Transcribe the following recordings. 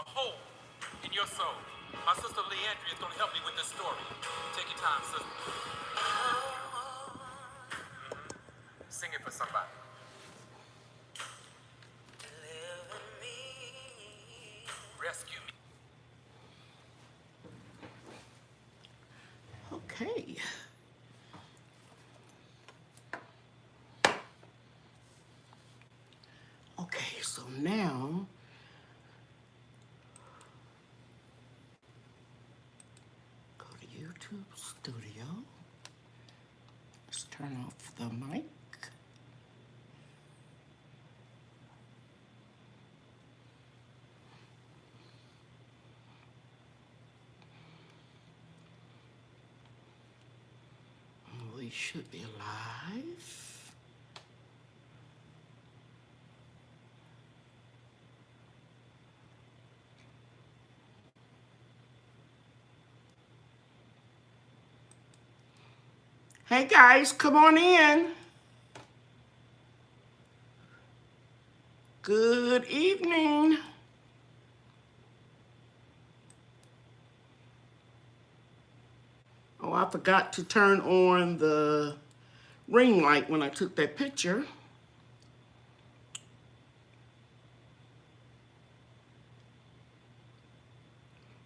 the hole in your soul. My sister Leandria is going to help me with this story. Take your time, sister. Sing it for somebody. Deliver me. Rescue me. Okay. Okay, so now go to YouTube Studio. Let's turn off the mic. We should be live. Hey guys, come on in. Good evening. Oh, I forgot to turn on the ring light when I took that picture.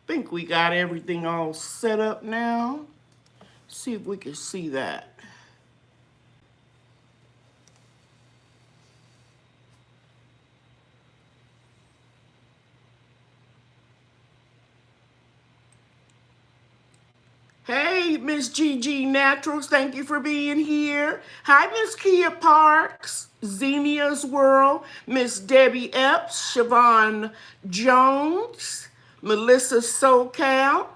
Think we got everything all set up now. See if we can see that. Hey, Miss GG Naturals, thank you for being here. Hi, Miss Kia Parks, Xenia's World, Miss Debbie Epps, Siobhan Jones, Melissa SoCal,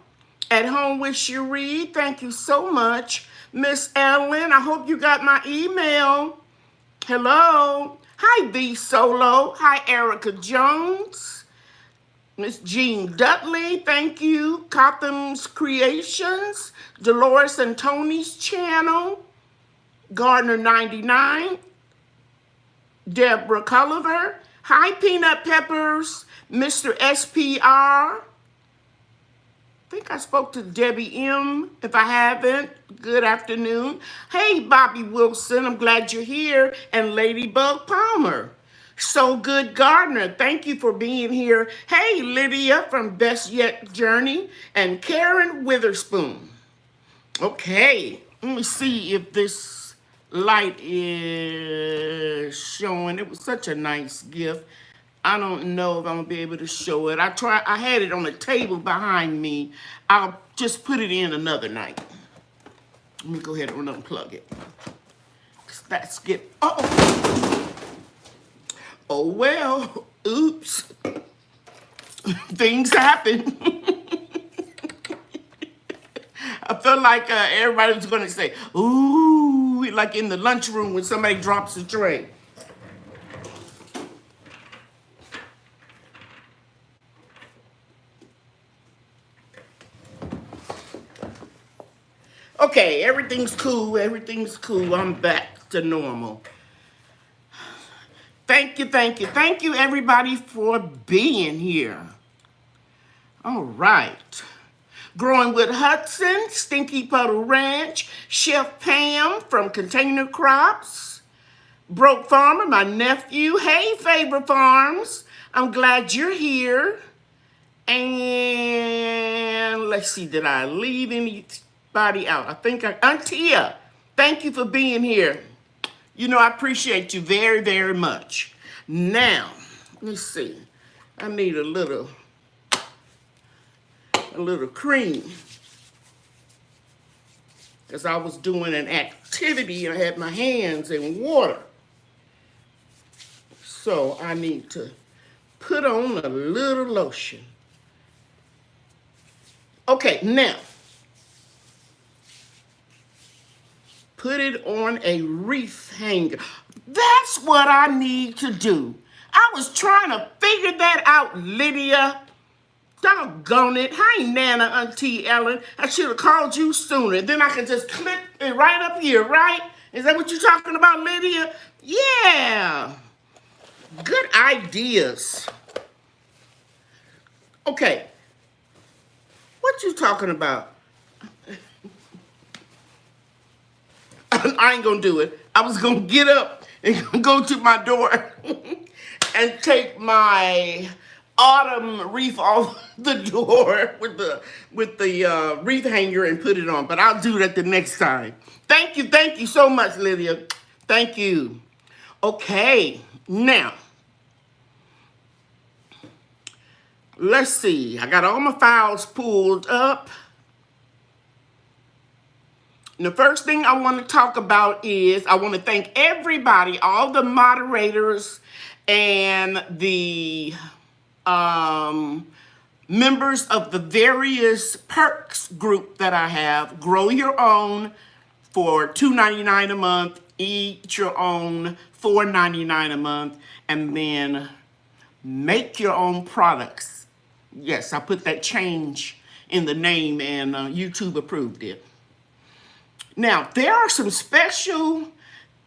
At Home with Cherie, thank you so much. Miss Ellen, I hope you got my email. Hello. Hi, V Solo. Hi, Erica Jones. Miss Jean Dudley, thank you. Cotham's Creations, Dolores and Tony's channel, Gardner 99, Deborah Culliver. Hi, Peanut Peppers, Mr. SPR. I think I spoke to Debbie M. If I haven't, good afternoon. Hey, Bobby Wilson, I'm glad you're here. And Ladybug Palmer. So Good Gardner, thank you for being here. Hey, Lydia from Best Yet Journey and Karen Witherspoon. Okay, let me see if this light is showing. It was such a nice gift. I don't know if I'm gonna be able to show it. I had it on a table behind me. I'll just put it in another night. Let me go ahead and unplug it. That's good. Uh-oh. Oh, well, oops. Things happen. I felt like everybody was going to say, ooh, like in the lunchroom when somebody drops a tray. Okay, everything's cool. Everything's cool. I'm back to normal. Thank you, everybody, for being here. All right. Growing with Hudson, Stinky Puddle Ranch, Chef Pam from Container Crops, Broke Farmer, my nephew. Hey, Favor Farms. I'm glad you're here. And let's see, did I leave anybody out? I think Auntia, thank you for being here. You know, I appreciate you very, very much. Now, let's see. I need a little cream. Because I was doing an activity and I had my hands in water. So I need to put on a little lotion. Okay, now. Put it on a wreath hanger. That's what I need to do. I was trying to figure that out, Lydia. Doggone it. Hi, Nana, Auntie Ellen. I should have called you sooner. Then I could just clip it right up here, right? Is that what you're talking about, Lydia? Yeah. Good ideas. Okay, what you talking about? I ain't gonna do it. I was gonna get up and go to my door and take my autumn wreath off the door with the wreath hanger and put it on. But I'll do that the next time. Thank you so much, Lydia. Thank you. Okay, now let's see. I got all my files pulled up. And the first thing I want to talk about is I want to thank everybody, all the moderators and the members of the various perks group that I have. Grow your own for $2.99 a month. Eat your own $4.99 a month. And then make your own products. Yes, I put that change in the name and YouTube approved it. Now, there are some special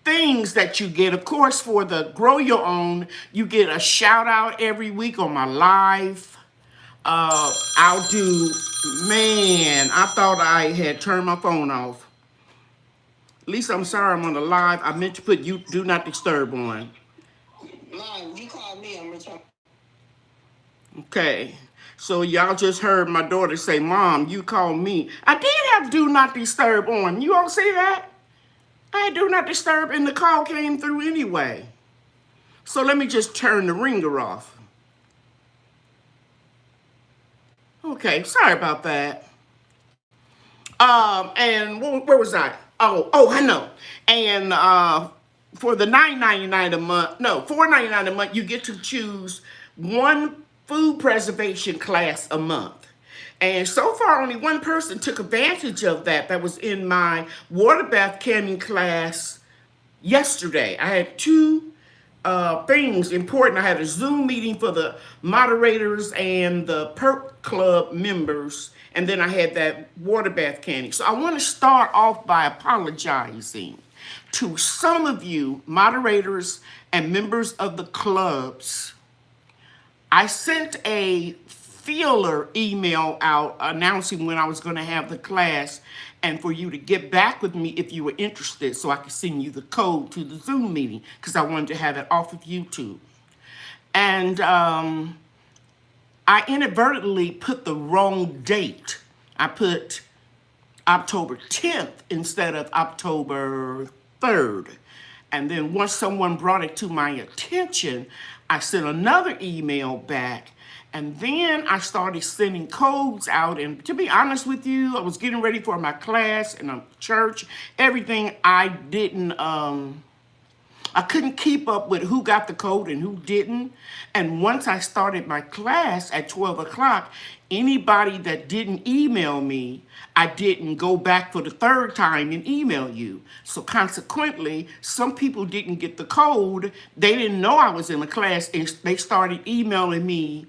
things that you get. Of course, for the Grow Your Own, you get a shout out every week on my live. I'll do, man, I thought I had turned my phone off. Lisa, I'm sorry I'm on the live. I meant to put you do not disturb on. Mom, you called me, I'm returning. Okay. So y'all just heard my daughter say, Mom, you called me. I did have do not disturb on. You all see that? I had do not disturb and the call came through anyway. So let me just turn the ringer off. Okay, sorry about that. And where was I? Oh, I know. And for the $9.99 a month, no, $4.99 a month, you get to choose one food preservation class a month. And so far, only one person took advantage of that. That was in my water bath canning class yesterday. I had two things important. I had a Zoom meeting for the moderators and the Perk Club members. And then I had that water bath canning. So I want to start off by apologizing to some of you moderators and members of the clubs. I sent a feeler email out announcing when I was going to have the class and for you to get back with me if you were interested so I could send you the code to the Zoom meeting because I wanted to have it off of YouTube. And I inadvertently put the wrong date. I put October 10th instead of October 3rd. And then once someone brought it to my attention, I sent another email back. And then I started sending codes out. And to be honest with you, I was getting ready for my class and church. Everything I didn't, I couldn't keep up with who got the code and who didn't. And once I started my class at 12 o'clock, anybody that didn't email me, I didn't go back for the third time and email you. So consequently, some people didn't get the code. They didn't know I was in the class and they started emailing me.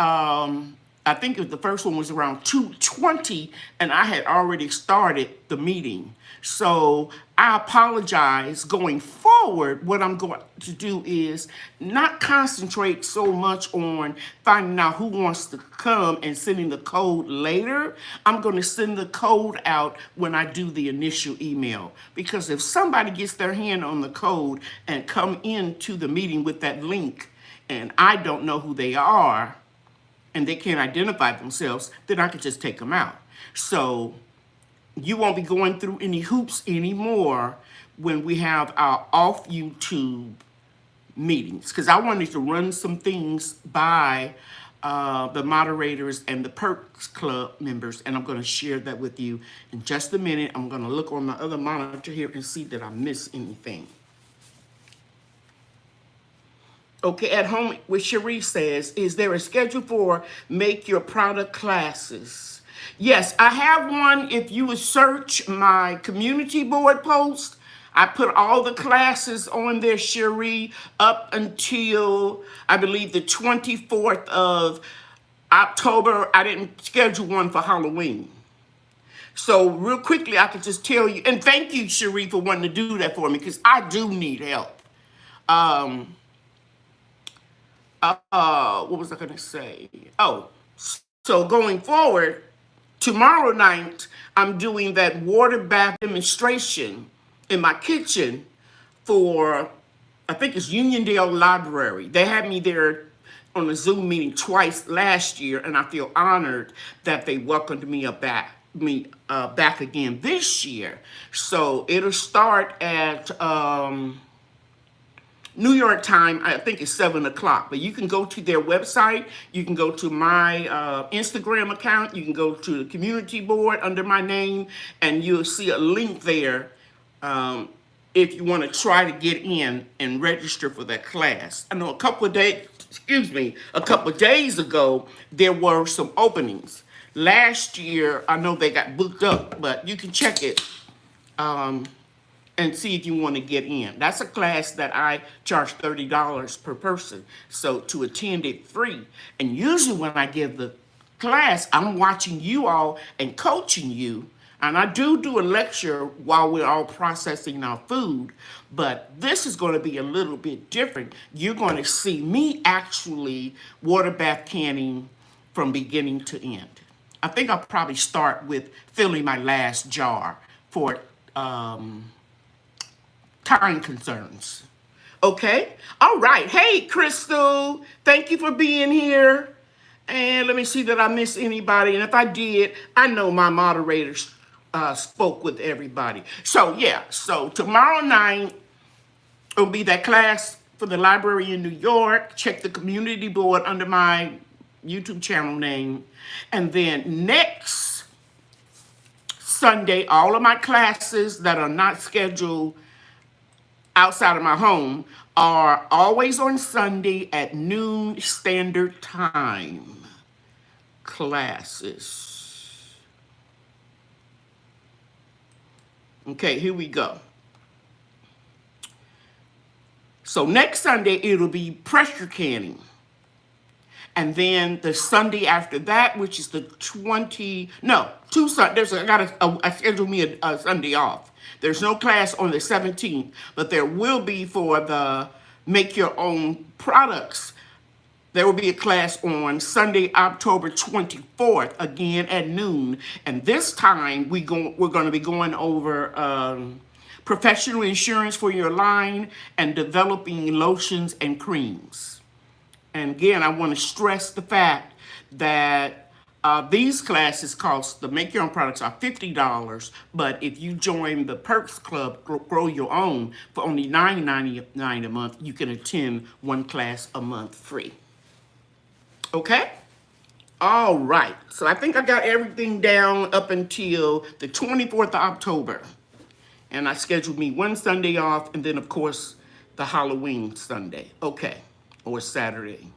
I think the first one was around 2:20 and I had already started the meeting. So I apologize. Going forward, what I'm going to do is not concentrate so much on finding out who wants to come and sending the code later. I'm going to send the code out when I do the initial email. Because if somebody gets their hand on the code and come into the meeting with that link and I don't know who they are and they can't identify themselves, then I could just take them out. So you won't be going through any hoops anymore when we have our off YouTube meetings. Because I wanted to run some things by the moderators and the Perks Club members. And I'm going to share that with you in just a minute. I'm going to look on my other monitor here and see that I miss anything. Okay, at home with Cherie says, is there a schedule for Make Your Product classes? Yes, I have one. If you would search my community board post, I put all the classes on there, Cherie, up until, I believe, the 24th of October. I didn't schedule one for Halloween. So real quickly, I could just tell you, and thank you, Cherie, for wanting to do that for me, because I do need help. What was I going to say? Oh, So going forward, tomorrow night, I'm doing that water bath demonstration in my kitchen for, I think it's Uniondale Library. They had me there on a Zoom meeting twice last year, and I feel honored that they welcomed me back again this year. So it'll start at New York time. I think it's 7 o'clock. But you can go to their website. You can go to my Instagram account. You can go to the community board under my name, and you'll see a link there. If you want to try to get in and register for that class. I know a couple of days ago, there were some openings. Last year, I know they got booked up, but you can check it and see if you want to get in. That's a class that I charge $30 per person. So to attend it free. And usually when I give the class, I'm watching you all and coaching you. And I do a lecture while we're all processing our food, but this is going to be a little bit different. You're going to see me actually water bath canning from beginning to end. I think I'll probably start with filling my last jar for time concerns. Okay? All right. Hey, Crystal, thank you for being here. And let me see that I missed anybody. And if I did, I know my moderators spoke with everybody. So yeah, so tomorrow night will be that class for the library in New York. Check the community board under my YouTube channel name. And then next Sunday, all of my classes that are not scheduled outside of my home are always on Sunday at noon Standard Time classes. Okay, here we go. So next Sunday, it'll be pressure canning. And then the Sunday after that, which is the 2 Sundays, I scheduled me a Sunday off. There's no class on the 17th, but there will be for the Make Your Own Products. There will be a class on Sunday, October 24th, again at noon. And this time, we're going to be going over professional insurance for your line and developing lotions and creams. And again, I want to stress the fact that these classes cost, the Make Your Own Products are $50, but if you join the Perks Club, Grow Your Own, for only $9.99 a month, you can attend one class a month free. Okay? All right. So I think I got everything down up until the 24th of October. And I scheduled me one Sunday off, and then, of course, the Halloween Sunday. Okay. Or Saturday.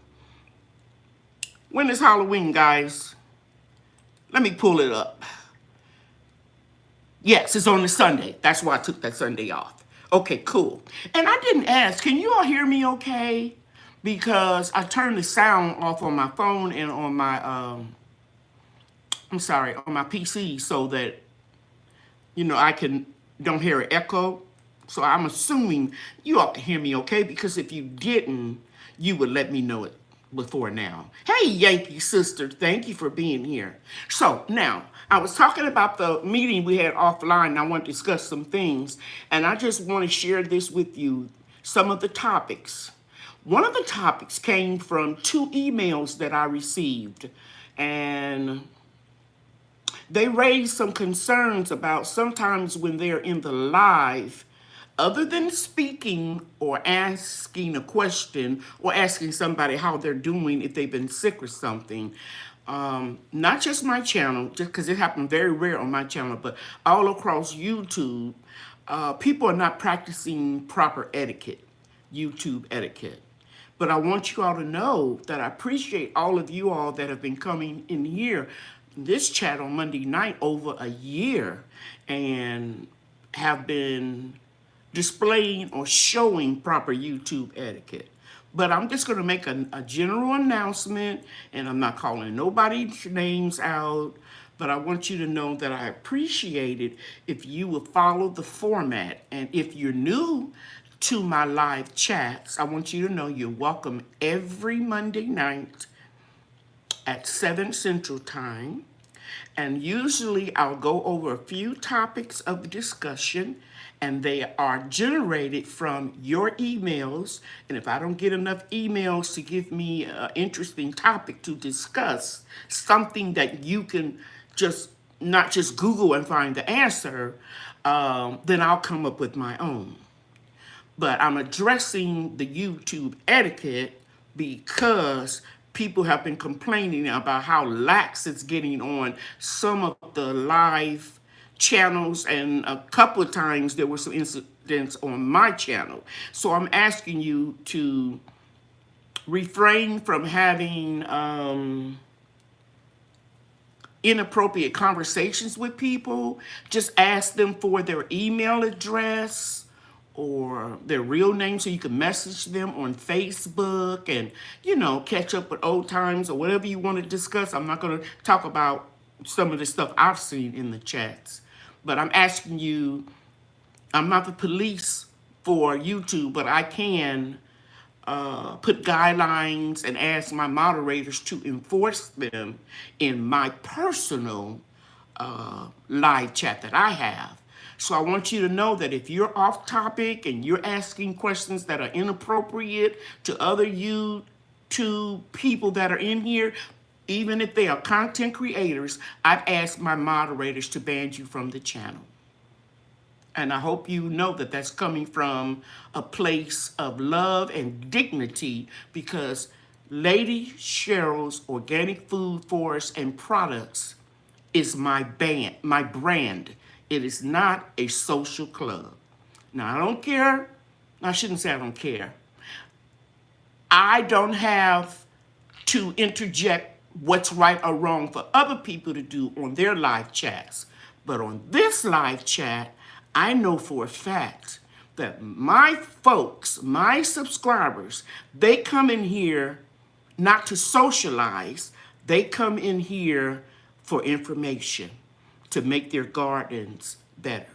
When is Halloween, guys? Let me pull it up. Yes, it's on the Sunday. That's why I took that Sunday off. Okay, cool. And I didn't ask, can you all hear me okay? Because I turned the sound off on my phone and on my, on my PC so that, I don't hear an echo. So I'm assuming you all can hear me okay, because if you didn't, you would let me know it before now. Hey, Yankee sister, thank you for being here. So now, I was talking about the meeting we had offline, and I want to discuss some things, and I just want to share this with you, some of the topics. One of the topics came from 2 emails that I received, and they raised some concerns about sometimes when they're in the live, other than speaking or asking a question or asking somebody how they're doing, if they've been sick or something, not just my channel, just because it happened very rare on my channel, but all across YouTube, people are not practicing proper etiquette, YouTube etiquette. But I want you all to know that I appreciate all of you all that have been coming in here, this chat on Monday night over a year, and have been displaying or showing proper YouTube etiquette. But I'm just going to make a general announcement, and I'm not calling nobody's names out, but I want you to know that I appreciate it if you will follow the format. And if you're new to my live chats, I want you to know you're welcome every Monday night at 7 Central Time. And usually I'll go over a few topics of discussion, and they are generated from your emails. And if I don't get enough emails to give me an interesting topic to discuss, something that you can just not just Google and find the answer, then I'll come up with my own. But I'm addressing the YouTube etiquette because people have been complaining about how lax it's getting on some of the live channels, and a couple of times there were some incidents on my channel. So I'm asking you to refrain from having inappropriate conversations with people. Just ask them for their email address or their real name so you can message them on Facebook and, you know, catch up with old times or whatever you want to discuss. I'm not going to talk about some of the stuff I've seen in the chats, but I'm asking you, I'm not the police for YouTube, but I can put guidelines and ask my moderators to enforce them in my personal live chat that I have. So I want you to know that if you're off topic and you're asking questions that are inappropriate to other YouTube people that are in here, even if they are content creators, I've asked my moderators to ban you from the channel. And I hope you know that that's coming from a place of love and dignity, because Lady Cheryl's Organic Food Forest and Products is my brand. It is not a social club. Now, I don't care. I shouldn't say I don't care. I don't have to interject what's right or wrong for other people to do on their live chats. But on this live chat, I know for a fact that my folks, my subscribers, they come in here not to socialize. They come in here for information, to make their gardens better.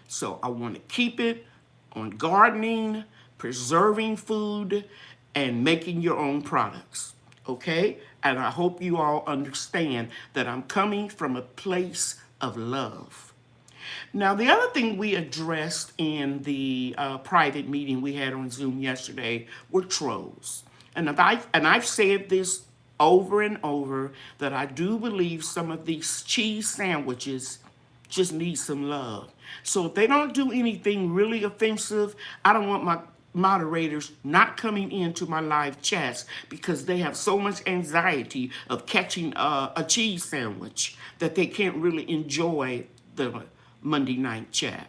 So I want to keep it on gardening, preserving food, and making your own products, okay? And I hope you all understand that I'm coming from a place of love. Now, the other thing we addressed in the private meeting we had on Zoom yesterday were trolls. And I've said this over and over, that I do believe some of these cheese sandwiches just need some love. So if they don't do anything really offensive, I don't want my moderators not coming into my live chats, because they have so much anxiety of catching a cheese sandwich that they can't really enjoy the Monday night chat.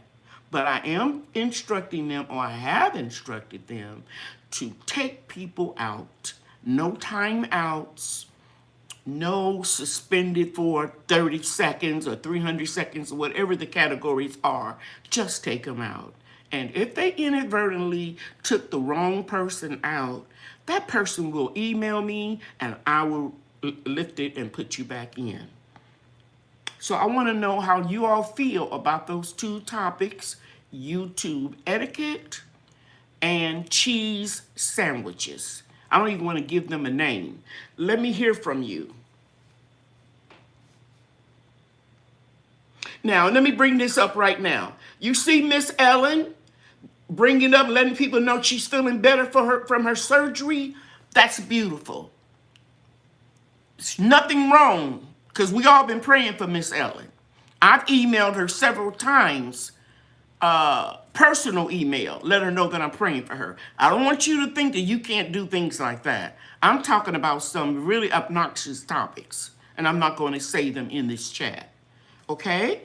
But I am instructing them, or I have instructed them, to take people out. No timeouts, no suspended for 30 seconds or 300 seconds, or whatever the categories are. Just take them out. And if they inadvertently took the wrong person out, that person will email me and I will lift it and put you back in. So I want to know how you all feel about those two topics: YouTube etiquette and cheese sandwiches. I don't even want to give them a name. Let me hear from you. Now, let me bring this up right now. You see Miss Ellen bringing up, letting people know she's feeling better from her surgery? That's beautiful. There's nothing wrong, because we all been praying for Miss Ellen. I've emailed her several times, personal email, let her know that I'm praying for her. I don't want you to think that you can't do things like that. I'm talking about some really obnoxious topics, and I'm not going to say them in this chat. Okay?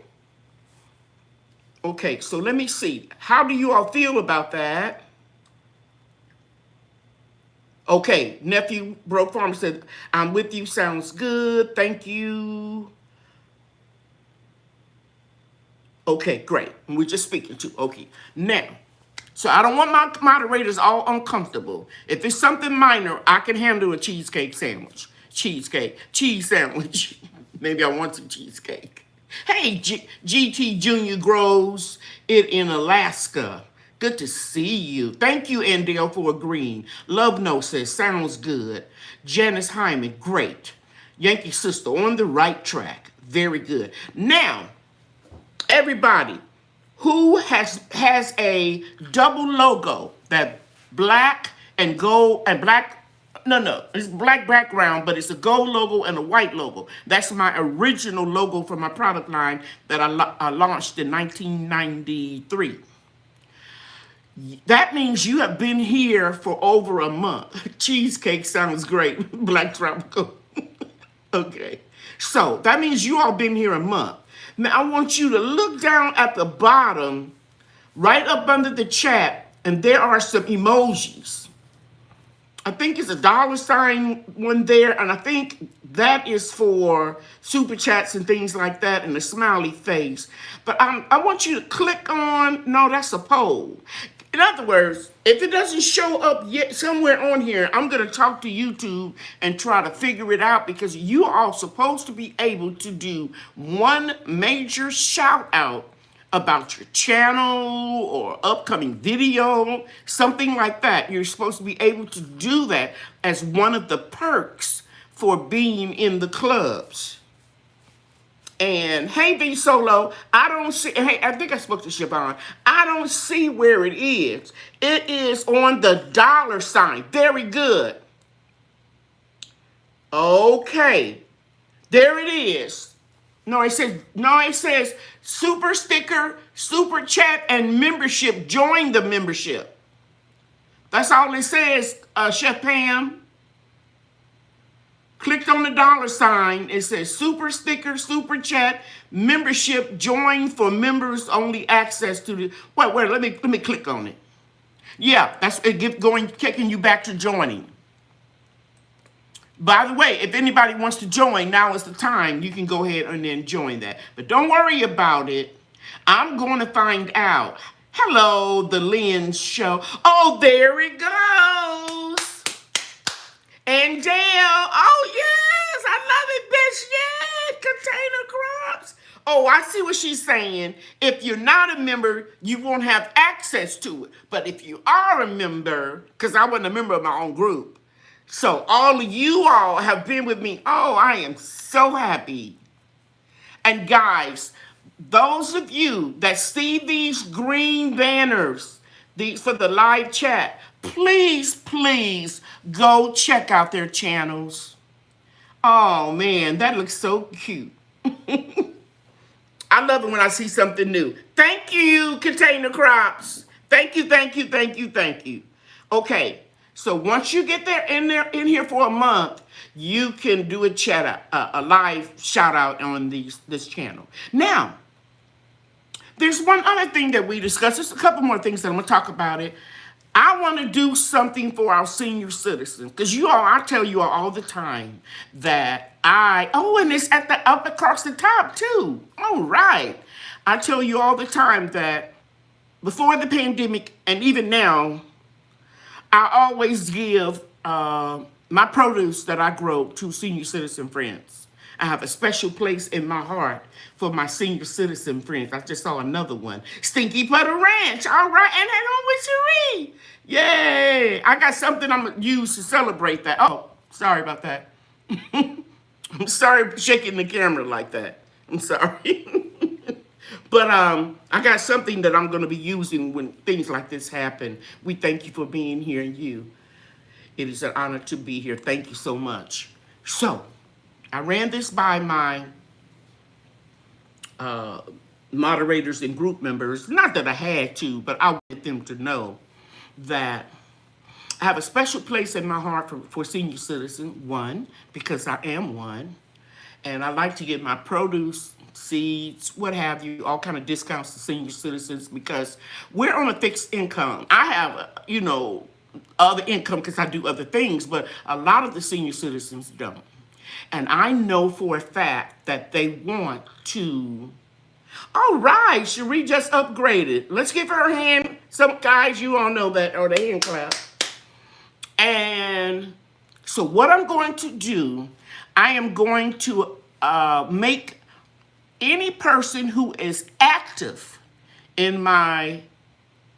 Okay, so let me see. How do you all feel about that? Okay, Nephew Broke Farmer said, I'm with you, sounds good, thank you. Okay, great. We're just speaking to, okay. Now, so I don't want my moderators all uncomfortable. If it's something minor, I can handle a cheesecake sandwich. Cheese sandwich. Maybe I want some cheesecake. Hey, GT Junior grows it in Alaska. Good to see you. Thank you, Andale, for agreeing. Love No says, sounds good. Janice Hyman, great. Yankee Sister, on the right track. Very good. Now, everybody who has a double logo, that black and gold and black, no, it's black background, but it's a gold logo and a white logo. That's my original logo for my product line that I launched in 1993. That means you have been here for over a month. Cheesecake sounds great. Black tropical. Okay. So that means you all been here a month. Now I want you to look down at the bottom, right up under the chat, and there are some emojis. I think it's a $sign one there, and I think that is for super chats and things like that, and a smiley face. But I want you to click on, no, that's a poll. In other words, if it doesn't show up yet somewhere on here, I'm going to talk to YouTube and try to figure it out, because you are all supposed to be able to do one major shout out about your channel or upcoming video, something like that. You're supposed to be able to do that as one of the perks for being in the clubs. And hey, V Solo, I don't see, hey, I think I spoke to Siobhan. I don't see where it is. It is on the $sign. Very good. Okay. There it is. No, it says super sticker, super chat, and membership. Join the membership. That's all it says, Chef Pam. Clicked on the $sign. It says super sticker, super chat, membership, join for members only access to the. Wait, let me click on it. Yeah, that's it. Kicking you back to joining. By the way, if anybody wants to join, now is the time. You can go ahead and then join that. But don't worry about it. I'm going to find out. Hello, the Lynn Show. Oh, there it goes. And Dale, oh yes, I love it, bitch, yeah, container crops. Oh, I see what she's saying. If you're not a member, you won't have access to it. But if you are a member, because I wasn't a member of my own group, so all of you all have been with me. Oh, I am so happy. And guys, those of you that see these green banners, these for the live chat, please go check out their channels. Oh man, that looks so cute. I love it when I see something new. Thank you, Container Crops. Thank you. Okay, so once you get in here for a month, you can do a live shout out on this channel. Now, there's one other thing that we discussed. There's a couple more things that I'm going to talk about it. I want to do something for our senior citizens. Because I tell you all the time that and it's up across the top too. All right. I tell you all the time that before the pandemic and even now, I always give my produce that I grow to senior citizen friends. I have a special place in my heart for my senior citizen friends. I just saw another one. Stinky Butter Ranch. All right. And hang on with Cherie. Yay. I got something I'm going to use to celebrate that. Oh, sorry about that. I'm sorry for shaking the camera like that. I'm sorry. But I got something that I'm going to be using when things like this happen. We thank you for being here, and you. It is an honor to be here. Thank you so much. So, I ran this by my moderators and group members. Not that I had to, but I wanted them to know that I have a special place in my heart for senior citizens. One, because I am one. And I like to give my produce, seeds, what have you, all kind of discounts to senior citizens because we're on a fixed income. I have, other income because I do other things, but a lot of the senior citizens don't. And I know for a fact that they want to. All right, Cherie just upgraded. Let's give her a hand. Some guys, you all know that, or the hand clap. And so what I'm going to do, I am going to make any person who is active in my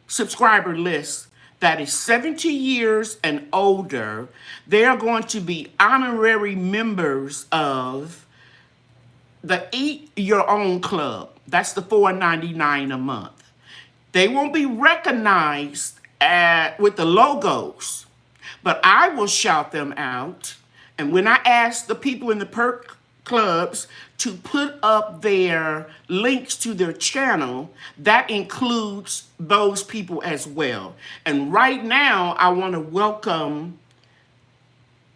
subscriber list that is 70 years and older, they are going to be honorary members of the Eat Your Own Club. That's the $4.99 a month. They won't be recognized with the logos, but I will shout them out. And when I ask the people in the perk clubs to put up their links to their channel, that includes those people as well. And right now, I want to welcome,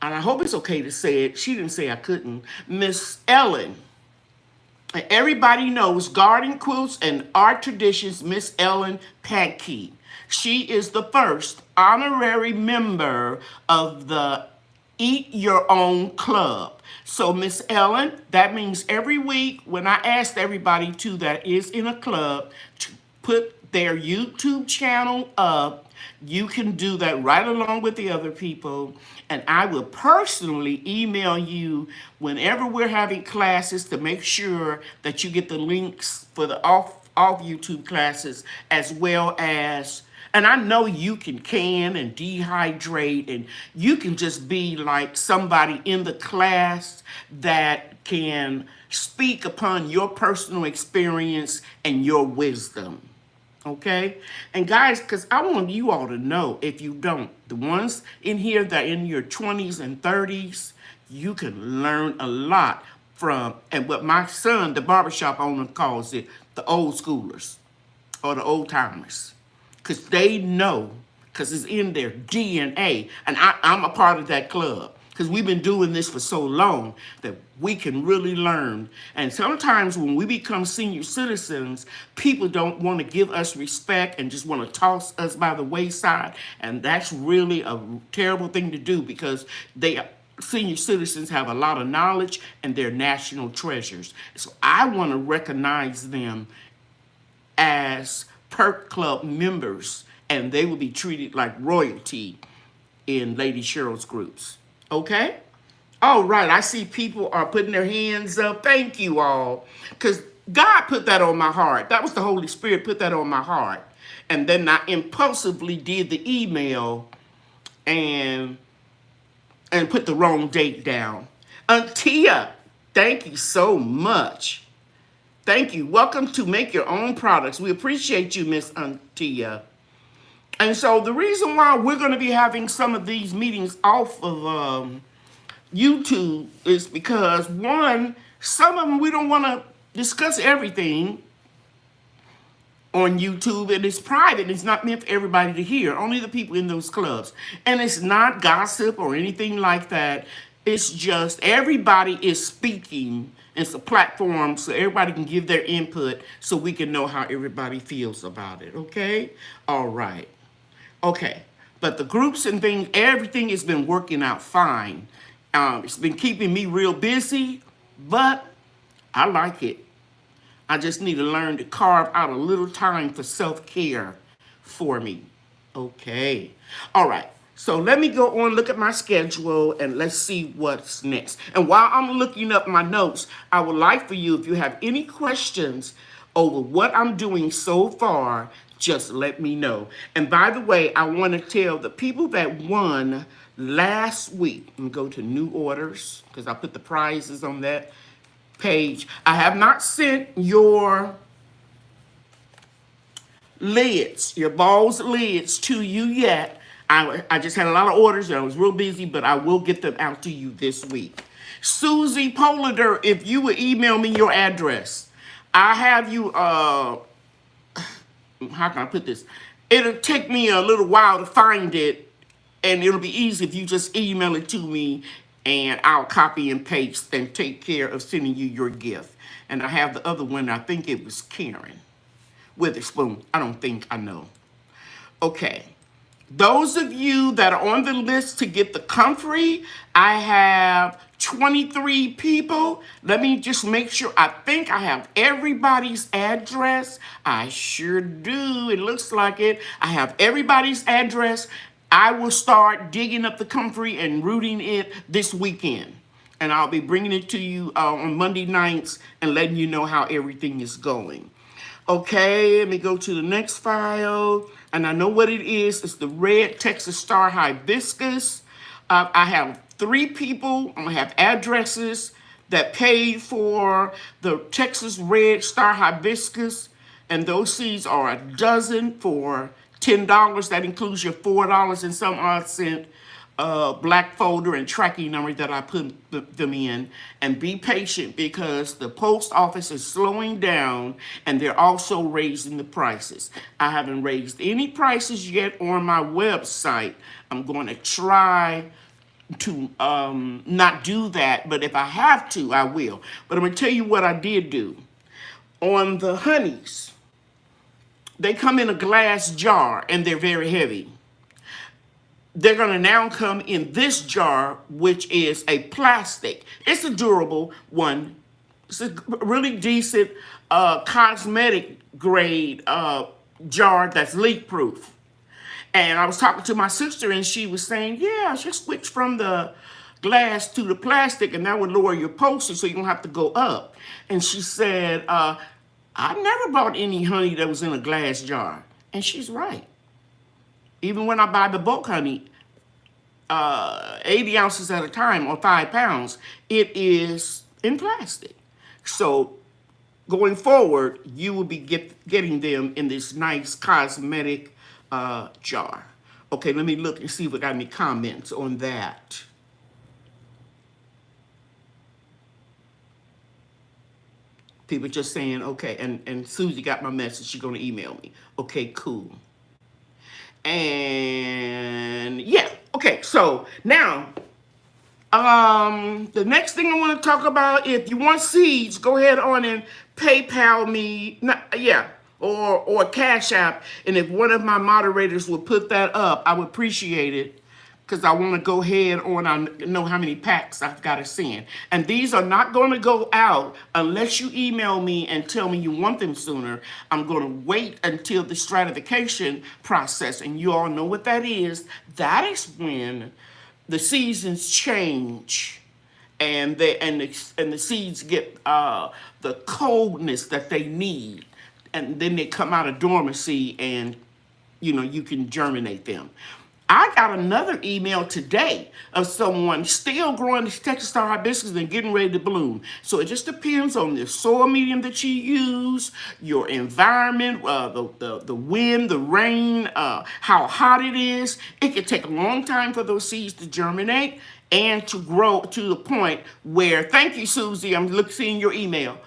and I hope it's okay to say it, she didn't say I couldn't, Miss Ellen. And everybody knows Garden Quilts and Art Traditions, Miss Ellen Pankey. She is the first honorary member of the Eat Your Own Club. So, Miss Ellen, that means every week when I asked everybody that is in a club to put their YouTube channel up, you can do that right along with the other people. And I will personally email you whenever we're having classes to make sure that you get the links for the off YouTube classes, as well as, and I know you can and dehydrate, and you can just be like somebody in the class that can speak upon your personal experience and your wisdom. Okay? And guys, because I want you all to know, if you don't, the ones in here that are in your 20s and 30s, you can learn a lot from, and what my son, the barbershop owner, calls it, the old schoolers or the old timers. Because they know, because it's in their DNA. And I'm a part of that club. Because we've been doing this for so long that we can really learn. And sometimes when we become senior citizens, people don't want to give us respect and just want to toss us by the wayside. And that's really a terrible thing to do, because senior citizens have a lot of knowledge and they're national treasures. So I want to recognize them as Perk Club members, and they will be treated like royalty in Lady Cheryl's groups. Okay? All right, I see people are putting their hands up. Thank you all, because God put that on my heart. That was the Holy Spirit put that on my heart. And then I impulsively did the email and put the wrong date down. Antia, thank you so much. Thank you. Welcome to Make Your Own Products. We appreciate you, Miss Antia. And so the reason why we're going to be having some of these meetings off of YouTube is because, one, some of them we don't want to discuss everything on YouTube, and it's private. It's not meant for everybody to hear, only the people in those clubs. And it's not gossip or anything like that. It's just everybody is speaking. It's a platform so everybody can give their input so we can know how everybody feels about it, okay? All right. Okay, but the groups and things, everything has been working out fine. It's been keeping me real busy, but I like it. I just need to learn to carve out a little time for self-care for me. Okay, all right. So let me go on, look at my schedule, and let's see what's next. And while I'm looking up my notes, I would like for you, if you have any questions over what I'm doing so far, just let me know. And by the way, I want to tell the people that won last week, I'm going to go to new orders because I put the prizes on that page. I have not sent your lids, your balls lids to you yet. I just had a lot of orders and I was real busy, but I will get them out to you this week. Susie Polander, if you would email me your address. I have you, how can I put this? It'll take me a little while to find it, and it'll be easy if you just email it to me, and I'll copy and paste and take care of sending you your gift. And I have the other one, I think it was Karen Witherspoon. I don't think I know. Okay. Those of you that are on the list to get the comfrey, I have 23 people. Let me just make sure. I think I have everybody's address. I sure do. It looks like it. I have everybody's address. I will start digging up the comfrey and rooting it this weekend. And I'll be bringing it to you on Monday nights and letting you know how everything is going. Okay, let me go to the next file. And I know what it is. It's the red Texas Star Hibiscus. I have 3 people. I'm going to have addresses that paid for the Texas Red Star Hibiscus. And those seeds are a dozen for $10. That includes your $4 and some odd cent black folder and tracking number that I put them in. And be patient because the post office is slowing down and they're also raising the prices. I haven't raised any prices yet on my website. I'm going to try to not do that, but if I have to, I will. But I'm going to tell you what I did do. On the honeys, they come in a glass jar and they're very heavy. They're going to now come in this jar, which is a plastic. It's a durable one. It's a really decent cosmetic grade jar that's leak proof. And I was talking to my sister and she was saying, yeah, just switch from the glass to the plastic and that would lower your postage so you don't have to go up. And she said, I never bought any honey that was in a glass jar. And she's right. Even when I buy the bulk honey, 80 ounces at a time or 5 pounds, it is in plastic. So going forward, you will be getting them in this nice cosmetic jar. Okay, let me look and see if we got any comments on that. People just saying, okay, and Susie got my message. She's going to email me. Okay, cool. And yeah, okay, so now, the next thing I want to talk about, if you want seeds, go ahead on and PayPal me, or Cash App. And if one of my moderators would put that up, I would appreciate it. Because I want to go ahead on, I know how many packs I've got to send. And these are not going to go out unless you email me and tell me you want them sooner. I'm going to wait until the stratification process. And you all know what that is. That is when the seasons change. And the seeds get the coldness that they need. And then they come out of dormancy and, you can germinate them. I got another email today of someone still growing this Texas Star Hibiscus and getting ready to bloom. So it just depends on the soil medium that you use, your environment, the wind, the rain, how hot it is. It can take a long time for those seeds to germinate and to grow to the point where, thank you, Susie, I'm seeing your email,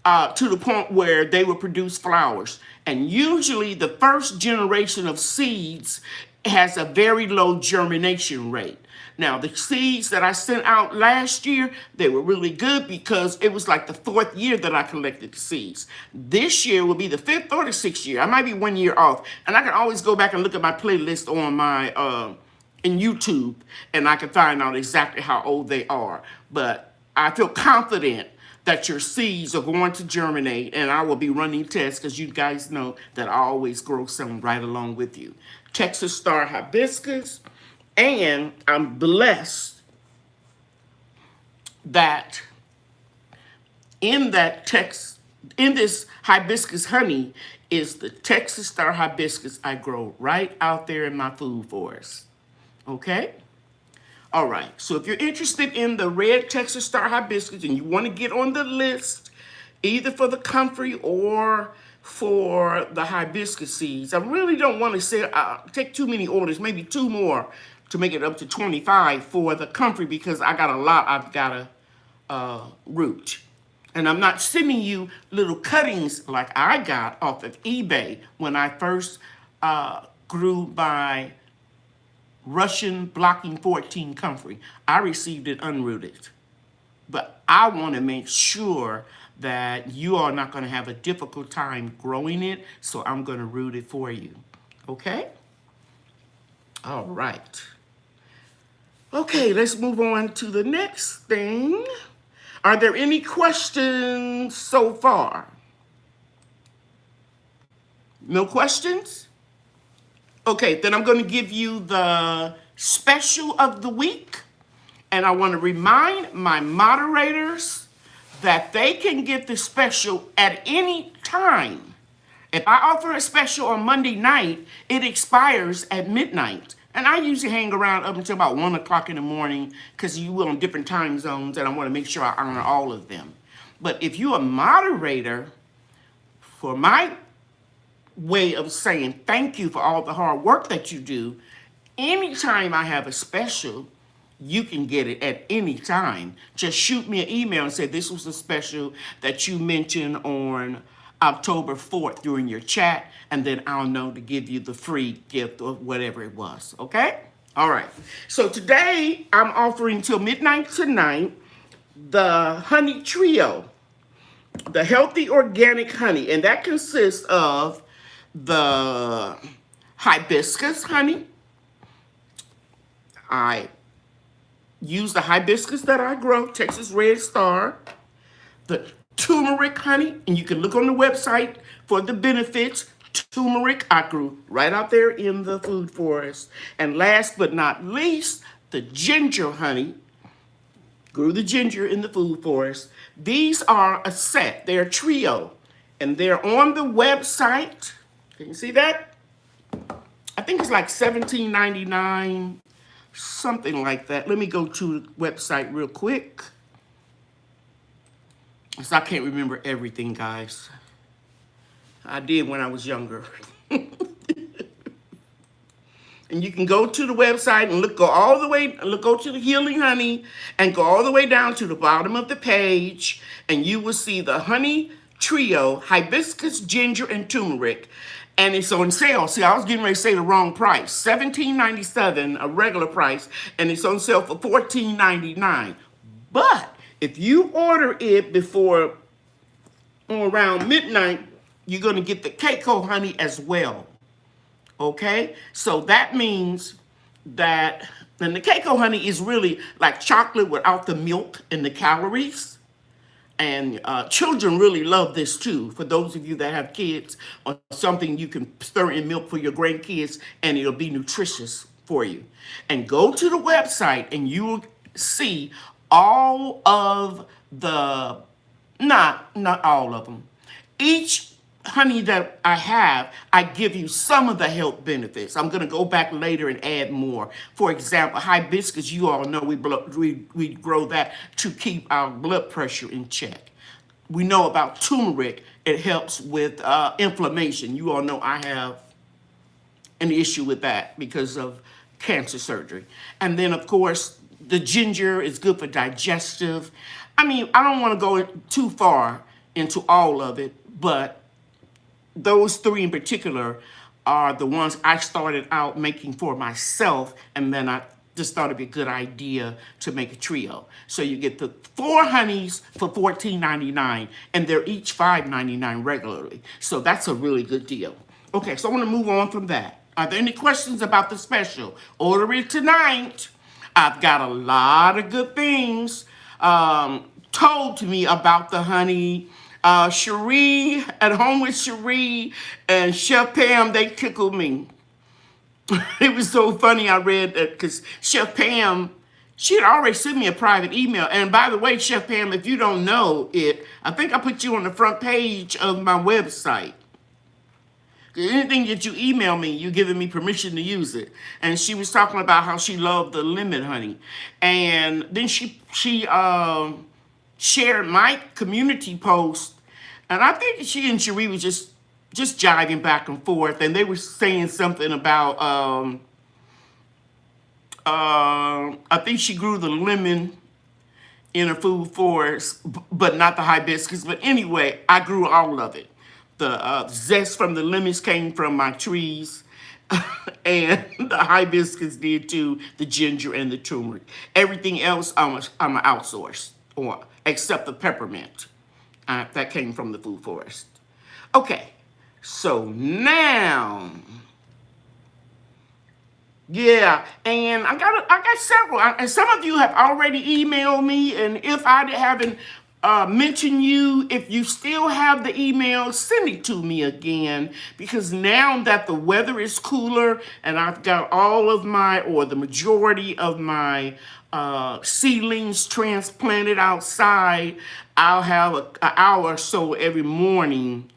to the point where they will produce flowers. And usually the first generation of seeds has a very low germination rate. Now, the seeds that I sent out last year, they were really good because it was like the 4th year that I collected the seeds. This year will be the 5th or the 6th year. I might be 1 year off. And I can always go back and look at my playlist on my in YouTube, and I can find out exactly how old they are. But I feel confident that your seeds are going to germinate, and I will be running tests because you guys know that I always grow some right along with you. Texas Star Hibiscus, and I'm blessed that in this hibiscus honey is the Texas Star Hibiscus I grow right out there in my food forest. Okay? All right, so if you're interested in the red Texas Star Hibiscus and you want to get on the list, either for the comfrey or for the hibiscus seeds, I really don't want to take too many orders, maybe 2 more to make it up to 25 for the comfrey because I got a lot I've got to root. And I'm not sending you little cuttings like I got off of eBay when I first grew my Russian blocking 14 comfrey. I received it unrooted. But I want to make sure that you are not going to have a difficult time growing it, so I'm going to root it for you. Okay? All right. Okay, let's move on to the next thing. Are there any questions so far? No questions? Okay, then I'm going to give you the special of the week. And I want to remind my moderators that they can get the special at any time If I offer a special on Monday night, it expires at midnight. And I usually hang around up until about 1 o'clock in the morning because you will in different time zones and I want to make sure I honor all of them. But if you're a moderator, for my way of saying thank you for all the hard work that you do, anytime I have a special, you can get it at any time. Just shoot me an email and say this was the special that you mentioned on October 4th during your chat, and then I'll know to give you the free gift or whatever it was, okay? All right. So today I'm offering till midnight tonight the honey trio, the healthy organic honey, and that consists of the hibiscus honey. I use the hibiscus that I grow, Texas Red Star, the turmeric honey, and you can look on the website for the benefits. Turmeric I grew right out there in the food forest. And last but not least, the ginger honey. Grew the ginger in the food forest. These are a set. They're a trio. And they're on the website. Can you see that? I think it's like $17.99, something like that. Let me go to the website real quick. Because I can't remember everything, guys. I did when I was younger. And you can go to the website and go to the healing honey and go all the way down to the bottom of the page, and you will see the honey trio, hibiscus, ginger, and turmeric. And it's on sale. See, I was getting ready to say the wrong price. $17.97, a regular price, and it's on sale for $14.99. But if you order it before around midnight, you're going to get the Keiko honey as well. Okay? So that means that, and the Keiko honey is really like chocolate without the milk and the calories. And children really love this too. For those of you that have kids, or something you can stir in milk for your grandkids and it'll be nutritious for you. And go to the website and you will see all of the, not all of them. Each honey that I have, I give you some of the health benefits. I'm going to go back later and add more. For example, hibiscus, you all know we grow that to keep our blood pressure in check. We know about turmeric. It helps with inflammation. You all know I have an issue with that because of cancer surgery. And then, of course, the ginger is good for digestive. I mean, I don't want to go too far into all of it, but those three in particular are the ones I started out making for myself, and then I just thought it'd be a good idea to make a trio. So you get the 4 honeys for $14.99, and they're each $5.99 regularly. So that's a really good deal. Okay, so I want to move on from that. Are there any questions about the special? Order it tonight. I've got a lot of good things told to me about the honey. Cherie, at home with Cherie and Chef Pam, they tickled me. It was so funny. I read that because Chef Pam, she had already sent me a private email. And by the way, Chef Pam, if you don't know it, I think I put you on the front page of my website. Anything that you email me, you're giving me permission to use it. And she was talking about how she loved the lemon honey. And then she shared my community post, and I think she and Cherie was just jiving back and forth, and they were saying something about I think she grew the lemon in a food forest, but not the hibiscus. But anyway, I grew all of it. The zest from the lemons came from my trees, and the hibiscus did too, the ginger and the turmeric. Everything else I'm an outsource, or except the peppermint. That came from the food forest. Okay, so now, yeah, and I got several, and some of you have already emailed me, and if I haven't mentioned you, if you still have the email, send it to me again, because now that the weather is cooler and I've got all of my, or the majority of my seedlings transplanted outside, I'll have an hour or so every morning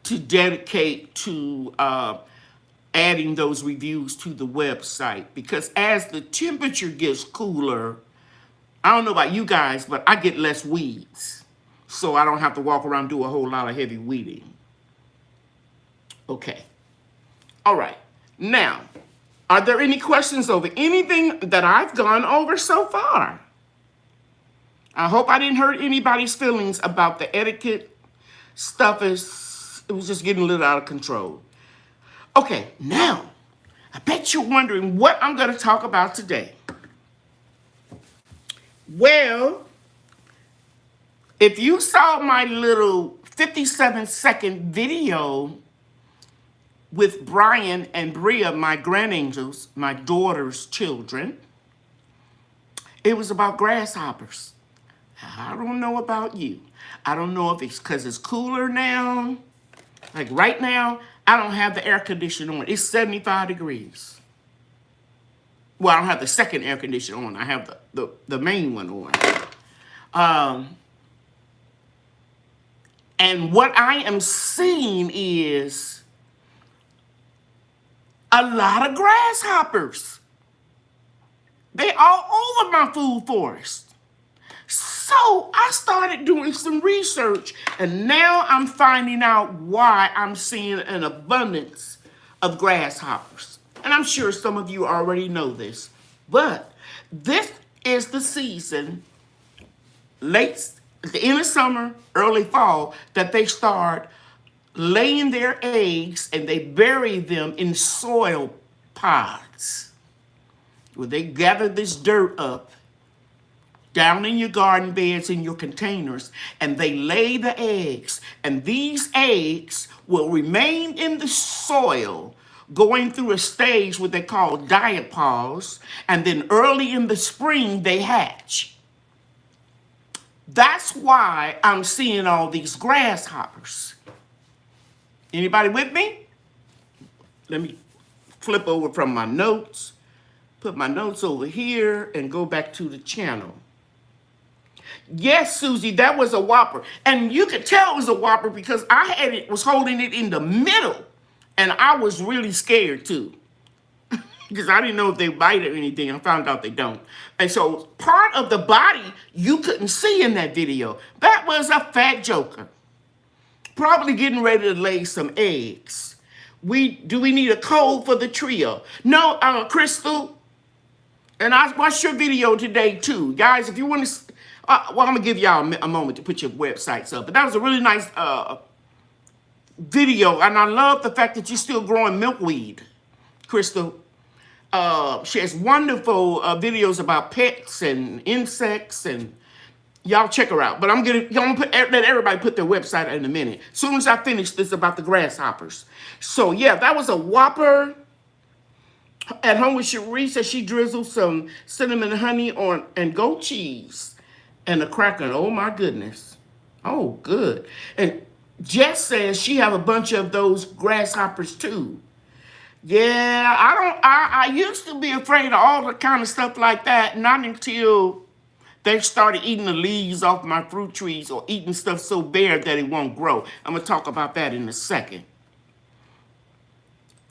to dedicate to adding those reviews to the website, because as the temperature gets cooler, I don't know about you guys, but I get less weeds. So I don't have to walk around and do a whole lot of heavy weeding. Okay. All right. Now, are there any questions over anything that I've gone over so far? I hope I didn't hurt anybody's feelings about the etiquette stuff. It was just getting a little out of control. Okay, now, I bet you're wondering what I'm going to talk about today. Well, if you saw my little 57-second video with Brian and Bria, my grandangels, my daughter's children, it was about grasshoppers. I don't know about you. I don't know if it's because it's cooler now. Like right now, I don't have the air conditioner on. It's 75 degrees. Well, I don't have the second air conditioner on. I have the main one on. And what I am seeing is a lot of grasshoppers. They all over my food forest. So I started doing some research, and now I'm finding out why I'm seeing an abundance of grasshoppers. And I'm sure some of you already know this, but this is the season, late at the end of summer, early fall, that they start laying their eggs and they bury them in soil pods, where they gather this dirt up down in your garden beds, in your containers, and they lay the eggs. And these eggs will remain in the soil, going through a stage what they call diapause, and then early in the spring they hatch. That's why I'm seeing all these grasshoppers. Anybody with me? Let me flip over from my notes, put my notes over here, and go back to the channel. Yes, Susie, that was a whopper. And you could tell it was a whopper because was holding it in the middle. And I was really scared too. Because I didn't know if they bite or anything. I found out they don't. And so part of the body you couldn't see in that video. That was a fat joker. Probably getting ready to lay some eggs. Do we need a code for the trio? No, Crystal. And I watched your video today too. Guys, if you want to... well, I'm going to give y'all a moment to put your websites up. But that was a really nice video. And I love the fact that you're still growing milkweed, Crystal. She has wonderful videos about pets and insects. And y'all check her out. But I'm going to let everybody put their website in a minute. As soon as I finish this about the grasshoppers. So, yeah, that was a whopper. At home with Cheryl says she drizzled some cinnamon honey on and goat cheese. And a cracker. Oh, my goodness. Oh, good. And Jess says she have a bunch of those grasshoppers, too. Yeah, I used to be afraid of all the kind of stuff like that. Not until they started eating the leaves off my fruit trees or eating stuff so bare that it won't grow. I'm going to talk about that in a second.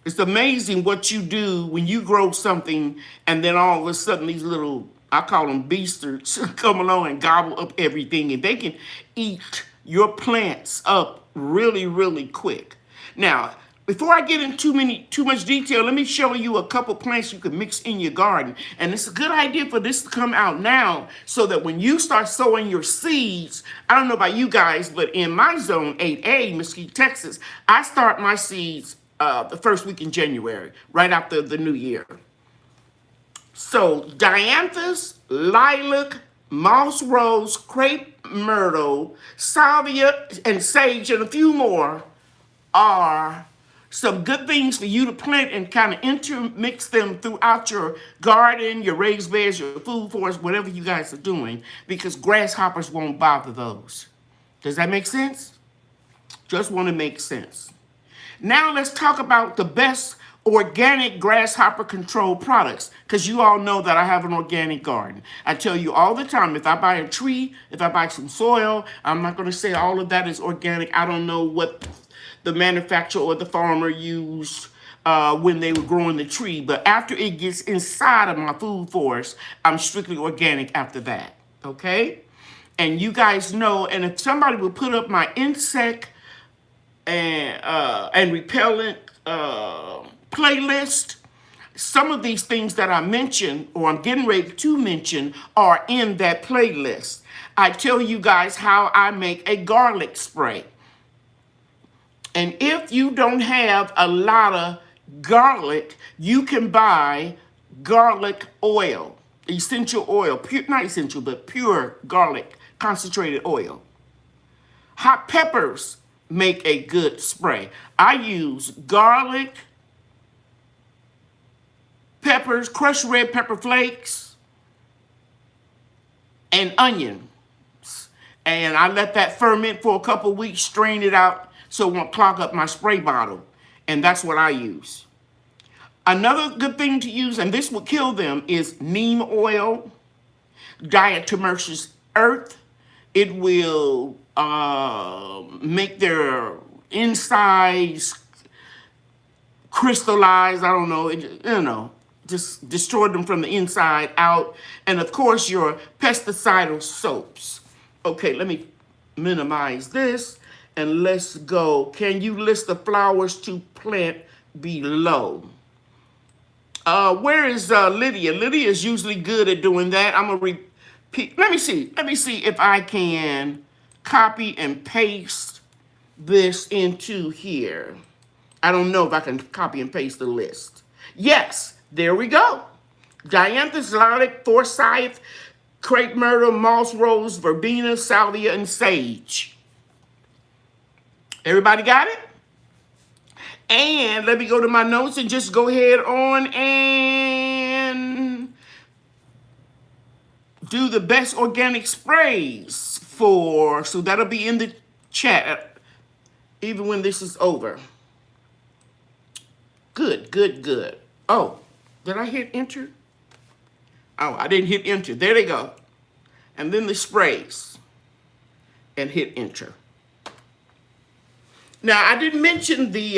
It's amazing what you do when you grow something and then all of a sudden these little... I call them beasters, come along and gobble up everything. And they can eat your plants up really, really quick. Now, before I get into too much detail, let me show you a couple plants you can mix in your garden. And it's a good idea for this to come out now so that when you start sowing your seeds, I don't know about you guys, but in my zone 8A, Mesquite, Texas, I start my seeds the first week in January, right after the new year. So, dianthus, lilac, moss rose, crepe myrtle, salvia, and sage, and a few more are some good things for you to plant and kind of intermix them throughout your garden, your raised beds, your food forest, whatever you guys are doing, because grasshoppers won't bother those. Does that make sense? Just want to make sense. Now let's talk about the best organic grasshopper control products, because you all know that I have an organic garden. I tell you all the time, if I buy a tree, if I buy some soil, I'm not going to say all of that is organic. I don't know what the manufacturer or the farmer used when they were growing the tree, but after it gets inside of my food forest, I'm strictly organic after that, okay? And you guys know, and if somebody would put up my insect and repellent playlist, some of these things that I mentioned or I'm getting ready to mention are in that playlist. I tell you guys how I make a garlic spray. And if you don't have a lot of garlic, you can buy garlic oil, essential oil, pure, not essential, but pure garlic concentrated oil. Hot peppers make a good spray. I use garlic, peppers, crushed red pepper flakes, and onions. And I let that ferment for a couple of weeks, strain it out so it won't clog up my spray bottle. And that's what I use. Another good thing to use, and this will kill them, is neem oil, diatomaceous earth. It will make their insides crystallize. I don't know, just destroy them from the inside out. And of course, your pesticidal soaps. Okay, let me minimize this and let's go. Can you list the flowers to plant below? Where is Lydia? Lydia is usually good at doing that. I'm gonna repeat. Let me see if I can copy and paste this into here. I don't know if I can copy and paste the list. Yes, there we go. Dianthus, lilac, forsyth, crepe myrtle, moss rose, verbena, salvia, and sage. Everybody got it? And let me go to my notes and just go ahead on and do the best organic sprays for, so that'll be in the chat even when this is over. Good, good, good. Oh, did I hit enter? Oh, I didn't hit enter. There they go. And then the sprays. And hit enter. Now, I didn't mention the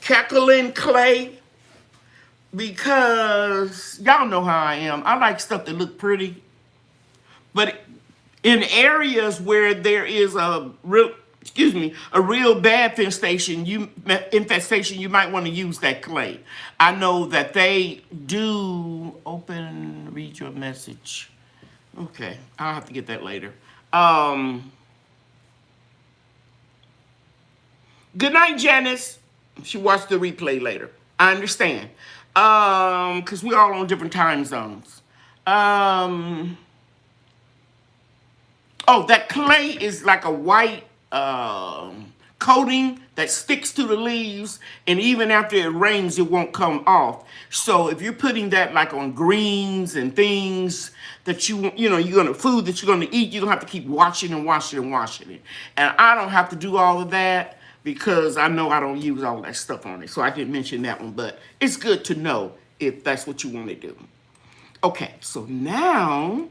Kaolin clay because y'all know how I am. I like stuff that look pretty. But in areas where there is a real bad infestation, you might want to use that clay. I know that they do read your message. Okay, I'll have to get that later. Good night, Janice. She watched the replay later. I understand. Because we're all on different time zones. Oh, that clay is like a white coating that sticks to the leaves, and even after it rains, it won't come off. So if you're putting that like on greens and things that food that you're gonna eat, you don't have to keep washing and washing and washing it. And I don't have to do all of that because I know I don't use all that stuff on it. So I didn't mention that one, but it's good to know if that's what you want to do. Okay, so now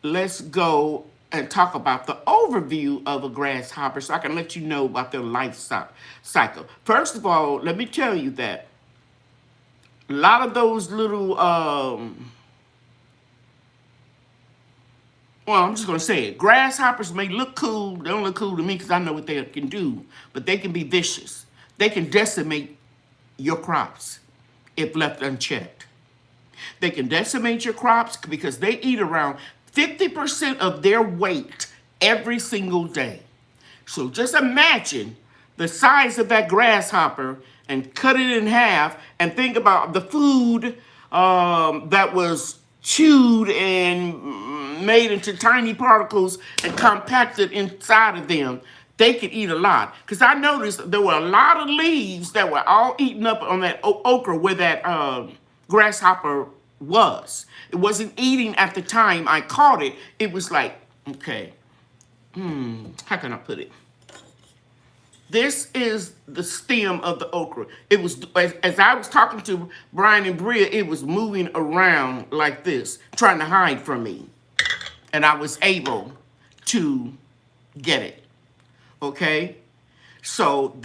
let's go and talk about the overview of a grasshopper so I can let you know about their life cycle. First of all, let me tell you that a lot of those little, I'm just going to say it. Grasshoppers may look cool. They don't look cool to me because I know what they can do, but they can be vicious. They can decimate your crops if left unchecked. They can decimate your crops because they eat around 50% of their weight every single day. So just imagine the size of that grasshopper and cut it in half and think about the food that was chewed and made into tiny particles and compacted inside of them. They could eat a lot. Because I noticed there were a lot of leaves that were all eaten up on that okra where that grasshopper was. It wasn't eating at the time I caught it. It was like, okay, how can I put it? This is the stem of the okra. It was, as I was talking to Brian and Bria, it was moving around like this, trying to hide from me. And I was able to get it. Okay? So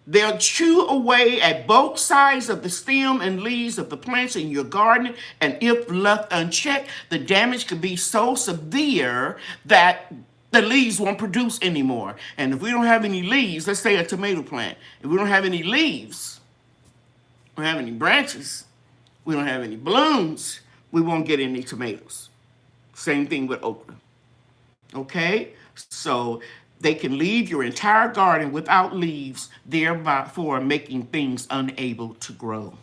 they'll chew away at both sides of the stem and leaves of the plants in your garden. And if left unchecked, the damage could be so severe that the leaves won't produce anymore. And if we don't have any leaves, let's say a tomato plant, if we don't have any leaves, we don't have any branches, we don't have any blooms, we won't get any tomatoes. Same thing with okra. Okay? So they can leave your entire garden without leaves, thereby for making things unable to grow.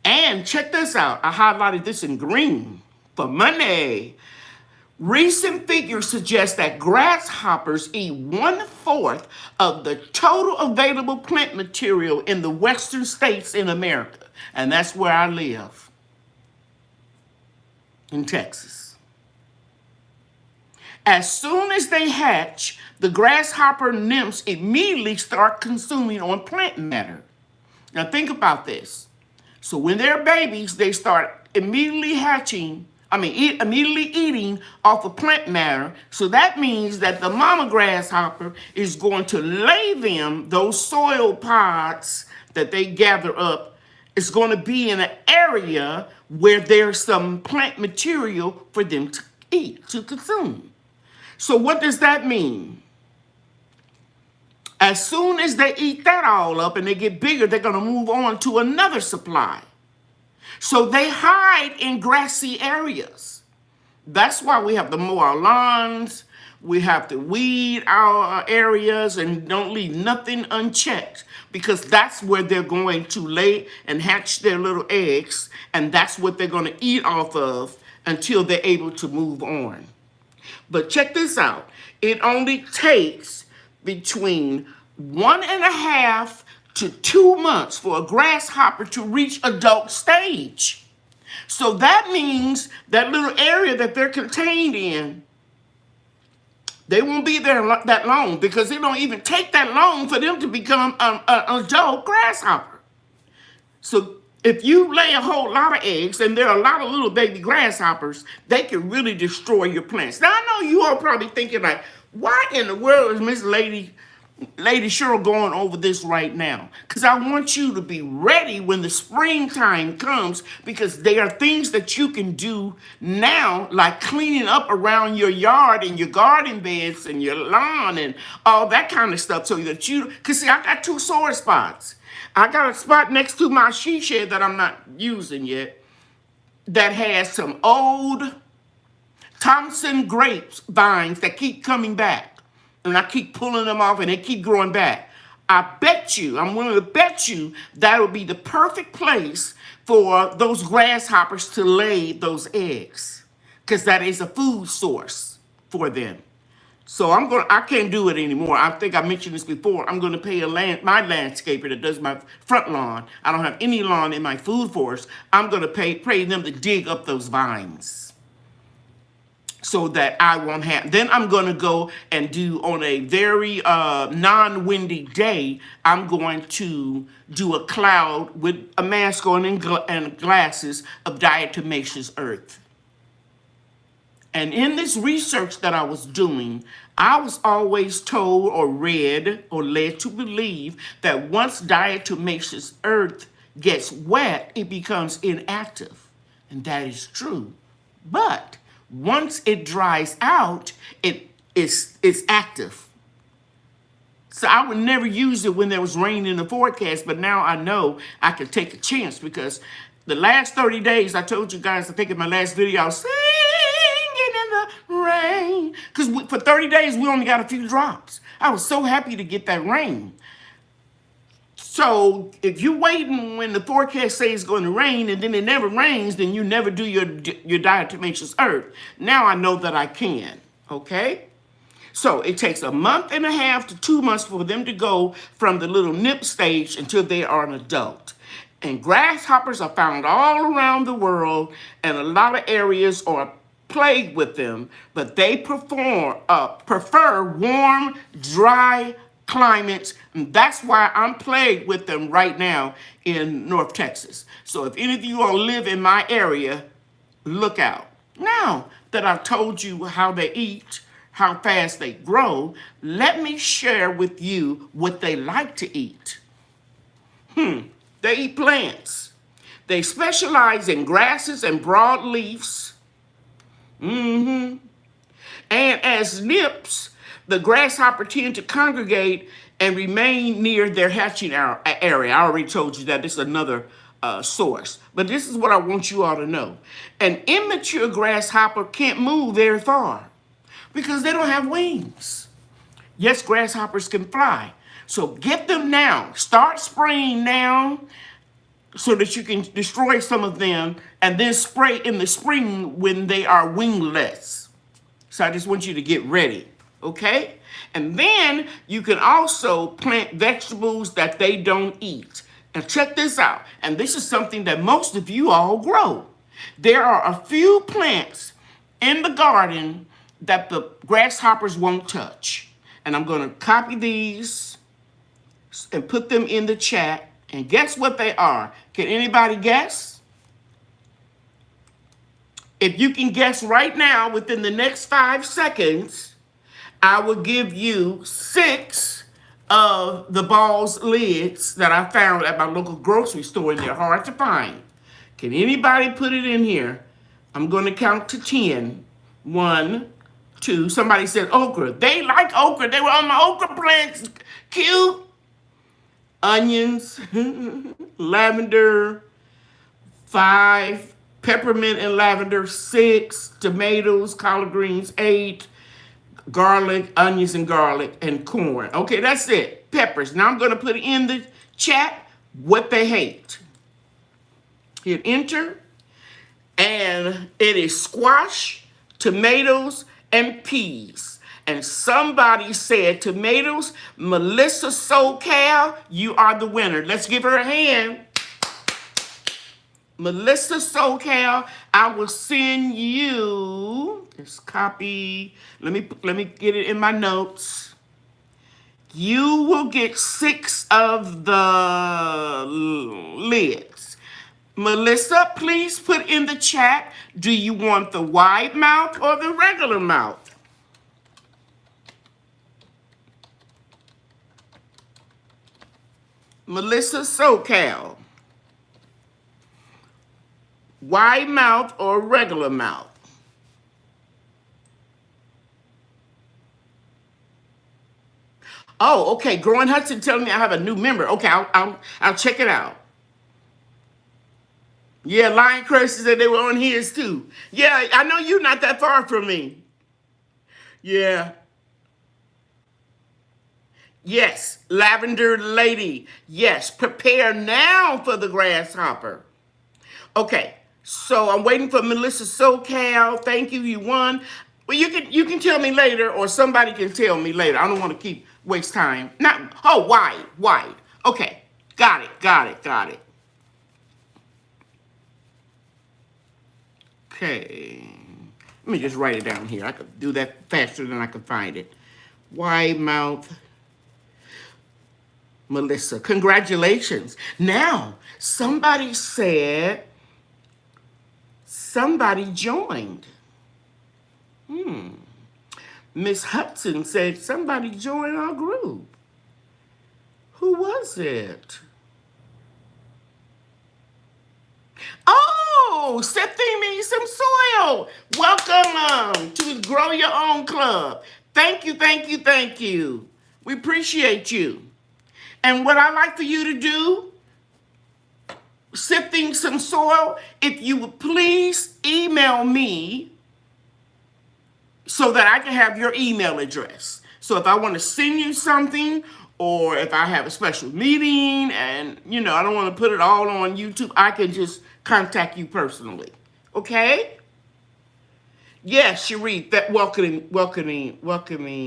And check this out. I highlighted this in green for money. Recent figures suggest that grasshoppers eat 1/4 of the total available plant material in the western states in America. And that's where I live, in Texas. As soon as they hatch, the grasshopper nymphs immediately start consuming on plant matter. Now think about this. So when they're babies, they start immediately immediately eating off of plant matter. So that means that the mama grasshopper is going to lay them, those soil pods that they gather up, is going to be in an area where there's some plant material for them to eat, to consume. So what does that mean? As soon as they eat that all up and they get bigger, they're going to move on to another supply. So they hide in grassy areas. That's why we have to mow our lawns. We have to weed our areas and don't leave nothing unchecked, because that's where they're going to lay and hatch their little eggs, and that's what they're going to eat off of until they're able to move on. But check this out. It only takes between 1.5 to 2 months for a grasshopper to reach adult stage. So that means that little area that they're contained in, they won't be there that long, because it don't even take that long for them to become an adult grasshopper. So if you lay a whole lot of eggs and there are a lot of little baby grasshoppers, they can really destroy your plants. Now, I know you all probably thinking like, why in the world is Miss Lady Cheryl going over this right now? Because I want you to be ready when the springtime comes, because there are things that you can do now, like cleaning up around your yard and your garden beds and your lawn and all that kind of stuff, so that because see, I got 2 sore spots. I got a spot next to my she shed that I'm not using yet that has some old Thompson grapes vines that keep coming back. And I keep pulling them off and they keep growing back. I'm willing to bet you that'll be the perfect place for those grasshoppers to lay those eggs, because that is a food source for them. So I can't do it anymore. I think I mentioned this before. I'm going to pay my landscaper that does my front lawn. I don't have any lawn in my food forest. I'm going to pay them to dig up those vines, so that I won't have. Then I'm going to go and do, on a very non-windy day, I'm going to do a cloud with a mask on and glasses of diatomaceous earth. And in this research that I was doing, I was always told or read or led to believe that once diatomaceous earth gets wet, it becomes inactive. And that is true. But once it dries out, it's active. So I would never use it when there was rain in the forecast, but now I know I can take a chance, because the last 30 days, I told you guys, I think in my last video, I was singing in the rain. Because for 30 days, we only got a few drops. I was so happy to get that rain. So if you're waiting when the forecast says it's going to rain and then it never rains, then you never do your diatomaceous earth. Now I know that I can, okay? So it takes 1.5 to 2 months for them to go from the little nip stage until they are an adult. And grasshoppers are found all around the world, and a lot of areas are plagued with them, but they prefer warm, dry climates. And that's why I'm plagued with them right now in North Texas. So if any of you all live in my area, look out. Now that I've told you how they eat, how fast they grow, let me share with you what they like to eat. They eat plants. They specialize in grasses and broadleafs. And as nymphs, the grasshopper tend to congregate and remain near their hatching area. I already told you that. This is another source. But this is what I want you all to know. An immature grasshopper can't move very far because they don't have wings. Yes, grasshoppers can fly. So get them now. Start spraying now so that you can destroy some of them and then spray in the spring when they are wingless. So I just want you to get ready, okay? And then you can also plant vegetables that they don't eat. Now check this out. And this is something that most of you all grow. There are a few plants in the garden that the grasshoppers won't touch. And I'm going to copy these and put them in the chat. And guess what they are? Can anybody guess? If you can guess right now within the next 5 seconds, I will give you 6 of the balls lids that I found at my local grocery store, and they're hard to find. Can anybody put it in here? I'm going to count to 10. 1, 2. Somebody said okra. They like okra. They were on my okra plants. Cute. Onions. Lavender. 5. Peppermint and lavender. 6. Tomatoes, collard greens. 8. Garlic, onions and garlic, and corn. Okay, that's it. Peppers. Now I'm going to put in the chat what they hate. Hit enter. And it is squash, tomatoes, and peas. And somebody said tomatoes. Melissa SoCal, you are the winner. Let's give her a hand. Melissa SoCal, I will send you this copy. Let me get it in my notes. You will get 6 of the lids. Melissa, please put in the chat, do you want the wide mouth or the regular mouth? Melissa SoCal. Wide mouth or regular mouth? Oh, okay. Growing Hudson telling me I have a new member. Okay, I'll check it out. Yeah, Lion Crest said they were on his too. Yeah, I know you're not that far from me. Yeah. Yes, Lavender Lady. Yes, prepare now for the grasshopper. Okay, so I'm waiting for Melissa SoCal. Thank you, you won. Well, you can tell me later, or somebody can tell me later. I don't want to waste time. Not wide. Okay, got it. Okay, let me just write it down here. I could do that faster than I could find it. Wide mouth. Melissa, congratulations. Now, somebody said somebody joined. Miss Hudson said somebody joined our group. Who was it? Oh, Sifting Me Some Soil. Welcome to Grow Your Own Club. Thank you. We appreciate you. And what I'd like for you to do, Sifting Some Soil, if you would please email me so that I can have your email address. So if I want to send you something, or if I have a special meeting and, I don't want to put it all on YouTube, I can just contact you personally. Okay? Yes, Cherie, that welcoming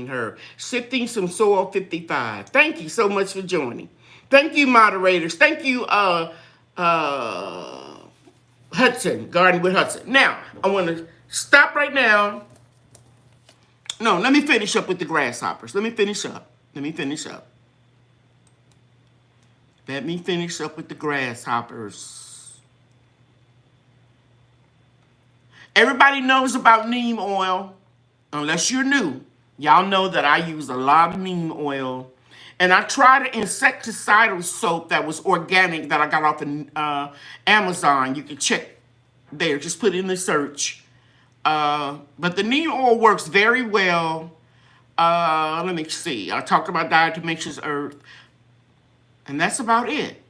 her. Sifting Some Soil 55. Thank you so much for joining. Thank you, moderators. Thank you, Hudson, Garden with Hudson. Now, I want to Stop right now. No, let me finish up with the grasshoppers. Let me finish up. Let me finish up with the grasshoppers. Everybody knows about neem oil, unless you're new. Y'all know that I use a lot of neem oil. And I tried an insecticidal soap that was organic that I got off of Amazon. You can check there. Just put in the search. But the neem oil works very well. Let me see. I talked about diatomaceous earth. And that's about it.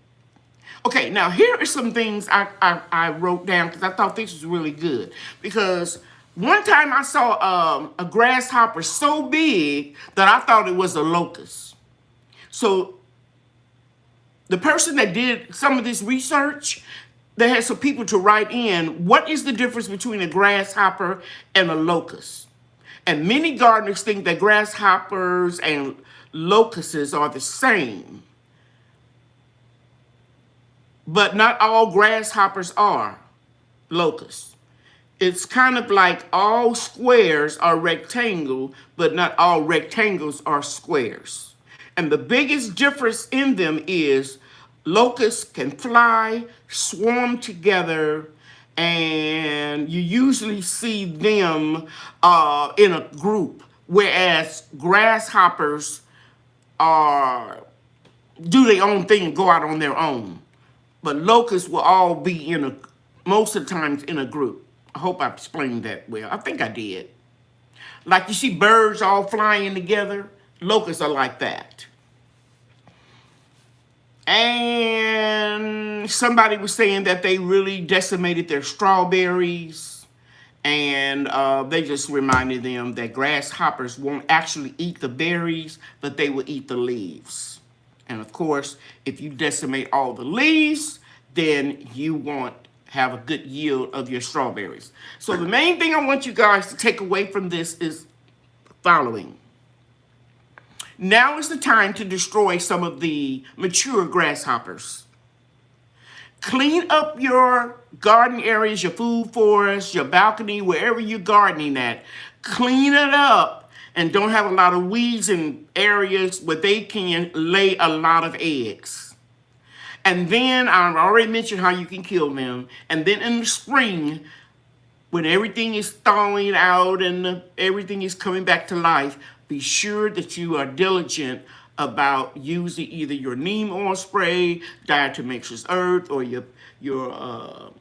Okay, now here are some things I wrote down because I thought this was really good. Because one time I saw a grasshopper so big that I thought it was a locust. So the person that did some of this research, they had some people to write in, what is the difference between a grasshopper and a locust? And many gardeners think that grasshoppers and locusts are the same. But not all grasshoppers are locusts. It's kind of like all squares are rectangle, but not all rectangles are squares. And the biggest difference in them is locusts can fly, swarm together, and you usually see them in a group, whereas grasshoppers do their own thing and go out on their own. But locusts will all be most of the times in a group. I hope I explained that well. I think I did. Like you see birds all flying together, locusts are like that. And somebody was saying that they really decimated their strawberries. And they just reminded them that grasshoppers won't actually eat the berries, but they will eat the leaves. And of course, if you decimate all the leaves, then you won't have a good yield of your strawberries. So the main thing I want you guys to take away from this is the following. Now is the time to destroy some of the mature grasshoppers. Clean up your garden areas, your food forest, your balcony, wherever you're gardening at. Clean it up and don't have a lot of weeds in areas where they can lay a lot of eggs. And then I already mentioned how you can kill them. And then in the spring, when everything is thawing out and everything is coming back to life, be sure that you are diligent about using either your neem oil spray, diatomaceous earth, or your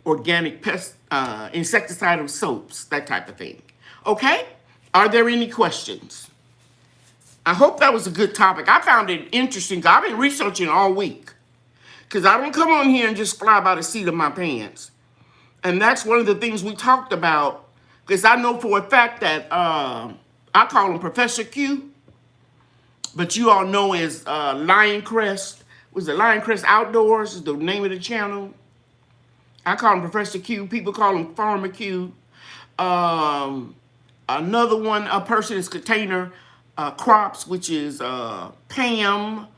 organic pest insecticidal soaps, that type of thing. Okay? Are there any questions? I hope that was a good topic. I found it interesting. I've been researching all week because I don't come on here and just fly by the seat of my pants. And that's one of the things we talked about, because I know for a fact that I call him Professor Q, but you all know as Lioncrest. Was it Lioncrest Outdoors is the name of the channel? I call him Professor Q. People call him Farmer Q. Another one, a person is Container Crops, which is Pam.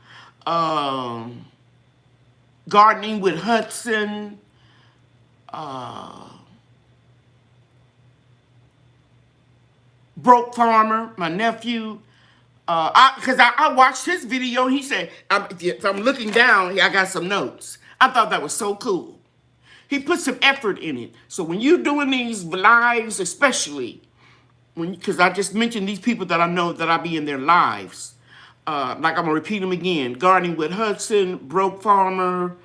Gardening with Hudson. Broke Farmer, my nephew. Because I watched his video. He said, if I'm looking down, I got some notes. I thought that was so cool. He put some effort in it. So when you're doing these lives, especially, because I just mentioned these people that I know that I be in their lives. Like I'm going to repeat them again. Gardening with Hudson, Broke Farmer,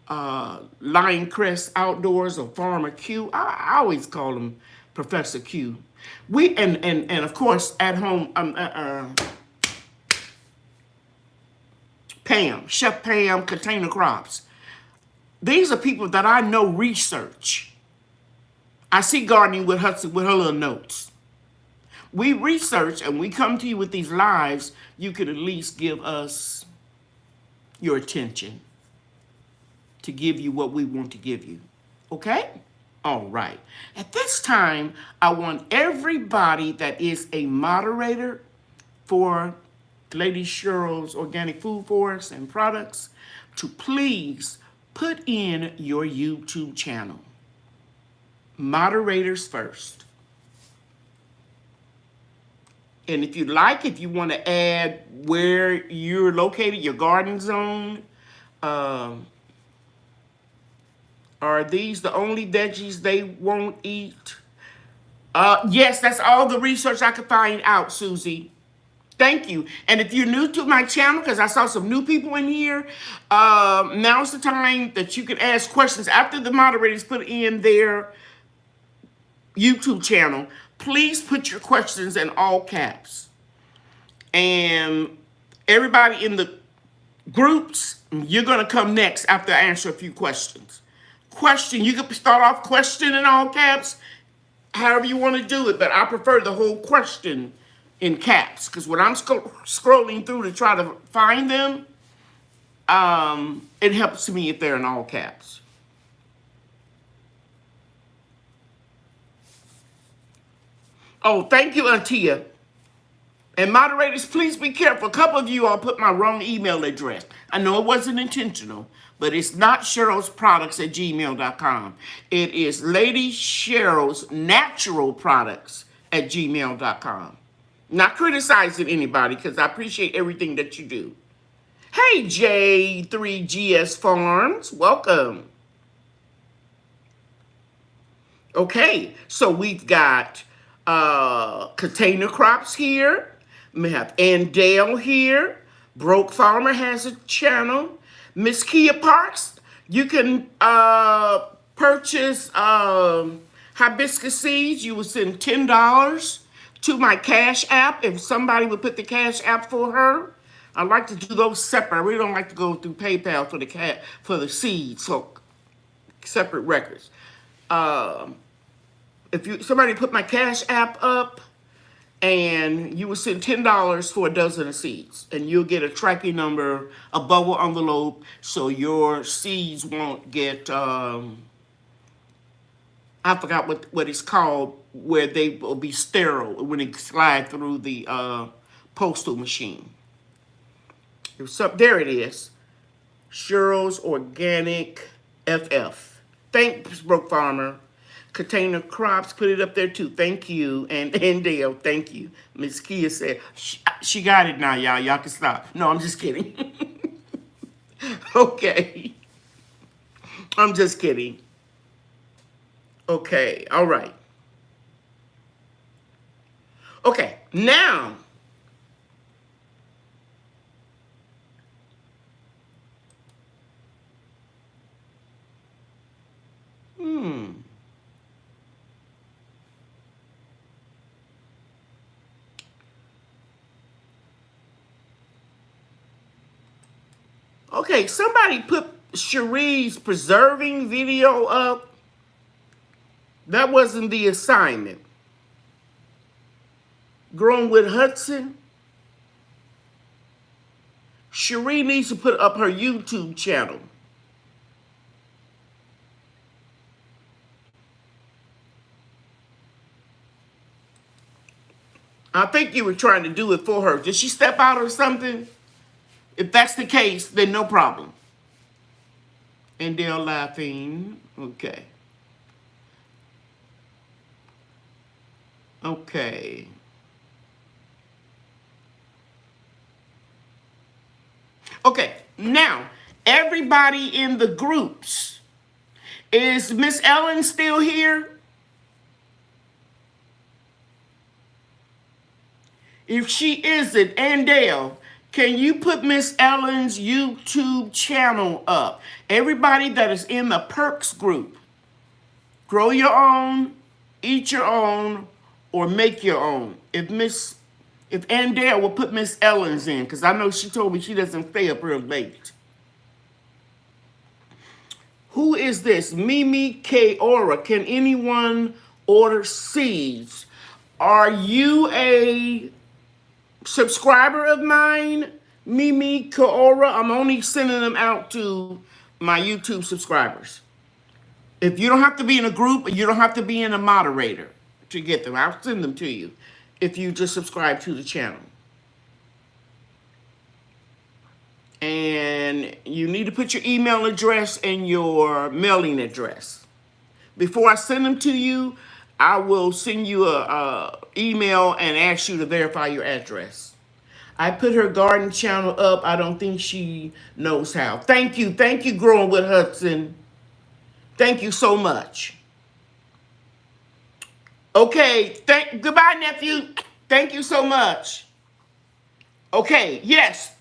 Lioncrest Outdoors, or Farmer Q. I always call him Professor Q. And of course, at home, Pam, Chef Pam, Container Crops. These are people that I know research. I see Gardening with Hudson with her little notes. We research and we come to you with these lives. You could at least give us your attention to give you what we want to give you. Okay? All right. At this time, I want everybody that is a moderator for Lady Cheryl's Organic Food Forest and Products to please put in your YouTube channel. Moderators first. And if you like, if you want to add where you're located, your garden zone, um, are these the only veggies they won't eat? Yes, that's all the research I could find out, Susie. Thank you. And if you're new to my channel, because I saw some new people in here, now's the time that you can ask questions after the moderators put in their YouTube channel. Please put your questions in all caps. And everybody in the groups, you're going to come next after I answer a few questions. You can start off question in all caps, however you want to do it, but I prefer the whole question in caps, because when I'm scrolling through to try to find them, it helps me if they're in all caps. Oh, thank you, Antia. And moderators, please be careful. A couple of you all put my wrong email address. I know it wasn't intentional, but it's not CherylsProducts@gmail.com. It is LadyCherylsNaturalProducts@gmail.com. Not criticizing anybody, because I appreciate everything that you do. Hey, J3GS Farms, welcome. Okay, so we've got container crops here. We have Andale here. Broke Farmer has a channel. Miss Kia Parks, you can purchase hibiscus seeds. You will send $10 to my Cash App if somebody would put the Cash App for her. I like to do those separate. I really don't like to go through PayPal for the seeds, so separate records. If somebody put my Cash App up, and you will send $10 for a dozen of seeds, and you'll get a tracking number, a bubble envelope, so your seeds won't get, I forgot what it's called, where they will be sterile when they slide through the postal machine. There it is. Cherylorganicff. Thanks, Broke Farmer. Container crops, put it up there too. Thank you. And Dale, thank you. Miss Kia said, she got it now, y'all. Y'all can stop. No, I'm just kidding. Okay. I'm just kidding. Okay, all right. Okay, now. Okay, somebody put Cherie's preserving video up. That wasn't the assignment. Growing with Hudson. Cherie needs to put up her YouTube channel. I think you were trying to do it for her. Did she step out or something? If that's the case, then no problem. And they're laughing. Okay. Okay. Okay, now, everybody in the groups, is Miss Ellen still here? If she isn't, Andale, can you put Miss Ellen's YouTube channel up? Everybody that is in the perks group, grow your own, eat your own, or make your own. If Andale will put Miss Ellen's in, because I know she told me she doesn't stay up real late. Who is this? Mimi Kaora. Can anyone order seeds? Are you a subscriber of mine, Mimi Kaora? I'm only sending them out to my YouTube subscribers. If you don't have to be in a group, you don't have to be in a moderator to get them. I'll send them to you if you just subscribe to the channel. And you need to put your email address and your mailing address. Before I send them to you, I will send you a email and ask you to verify your address. I put her garden channel up. I don't think she knows how. Thank you. Thank you, Growing with Hudson. Thank you so much. Okay. Goodbye, nephew. Thank you so much. Okay. Yes.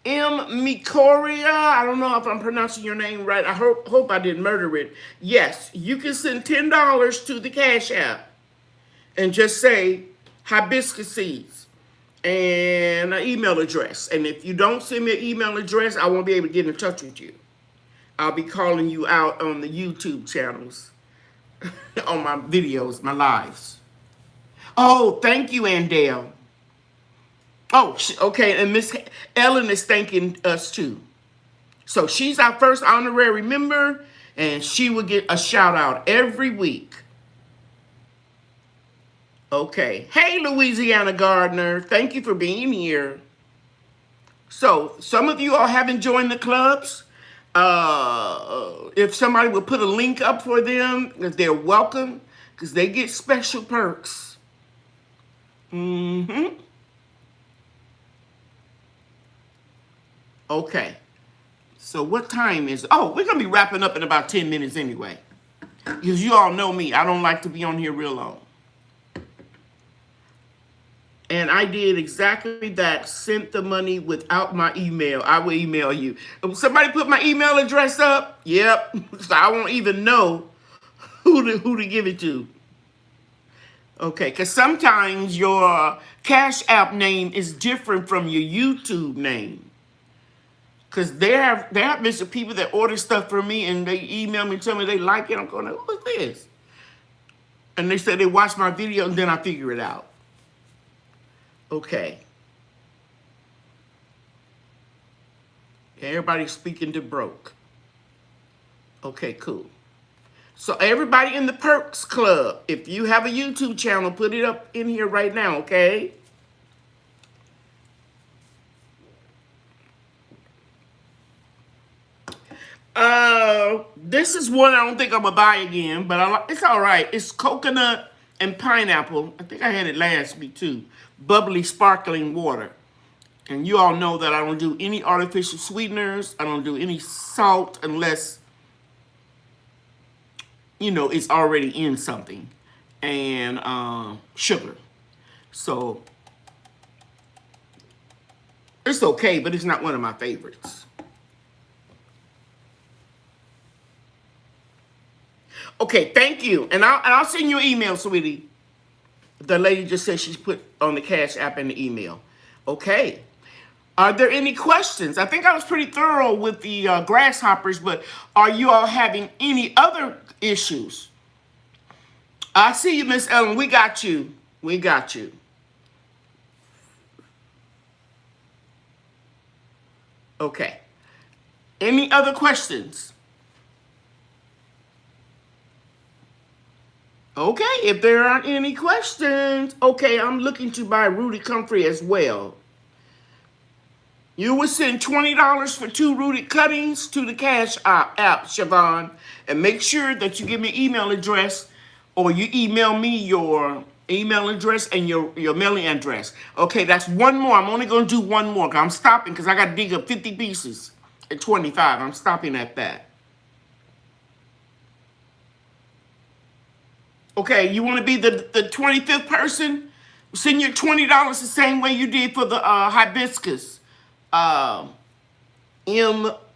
Mikoria, I don't know if I'm pronouncing your name right. I hope I didn't murder it. Yes, you can send $10 to the Cash App and just say hibiscus seeds and an email address. And if you don't send me an email address, I won't be able to get in touch with you. I'll be calling you out on the YouTube channels, on my videos, my lives. Oh, thank you, Andale. Oh, okay, and Miss Ellen is thanking us too. So she's our first honorary member, and she will get a shout out every week. Okay. Hey, Louisiana Gardener, thank you for being here. So some of you all haven't joined the clubs. If somebody would put a link up for them, if they're welcome, because they get special perks. Okay. So what time is it? Oh, we're going to be wrapping up in about 10 minutes anyway. Because you all know me. I don't like to be on here real long. And I did exactly that. Sent the money without my email. I will email you. Somebody put my email address up? Yep. So I won't even know who to give it to. Okay, because sometimes your Cash App name is different from your YouTube name. Because there have been some people that order stuff from me and they email me and tell me they like it. I'm going, who is this? And they said they watched my video and then I figure it out. Okay. Everybody's speaking to broke. Okay, cool. So everybody in the Perks Club, if you have a YouTube channel, put it up in here right now, okay? This is one I don't think I'm gonna buy again, but it's all right. It's coconut and pineapple. I think I had it last week too. Bubbly sparkling water. And you all know that I don't do any artificial sweeteners. I don't do any salt unless, you know, it's already in something. And sugar. So it's okay, but it's not one of my favorites. Okay, thank you. And I'll send you an email, sweetie. The lady just said she's put on the Cash App in the email. Okay. Are there any questions? I think I was pretty thorough with the grasshoppers, but are you all having any other issues? I see you, Miss Ellen. We got you. We got you. Okay. Any other questions? Okay, if there aren't any questions, okay, I'm looking to buy rooted comfrey as well. You will send $20 for 2 rooted cuttings to the Cash App, Siobhan, and make sure that you give me an email address or you email me your email address and your mailing address. Okay, that's one more. I'm only going to do one more. I'm stopping because I got to dig up 50 pieces at 25. I'm stopping at that. Okay, you want to be the 25th person? Send your $20 the same way you did for the hibiscus.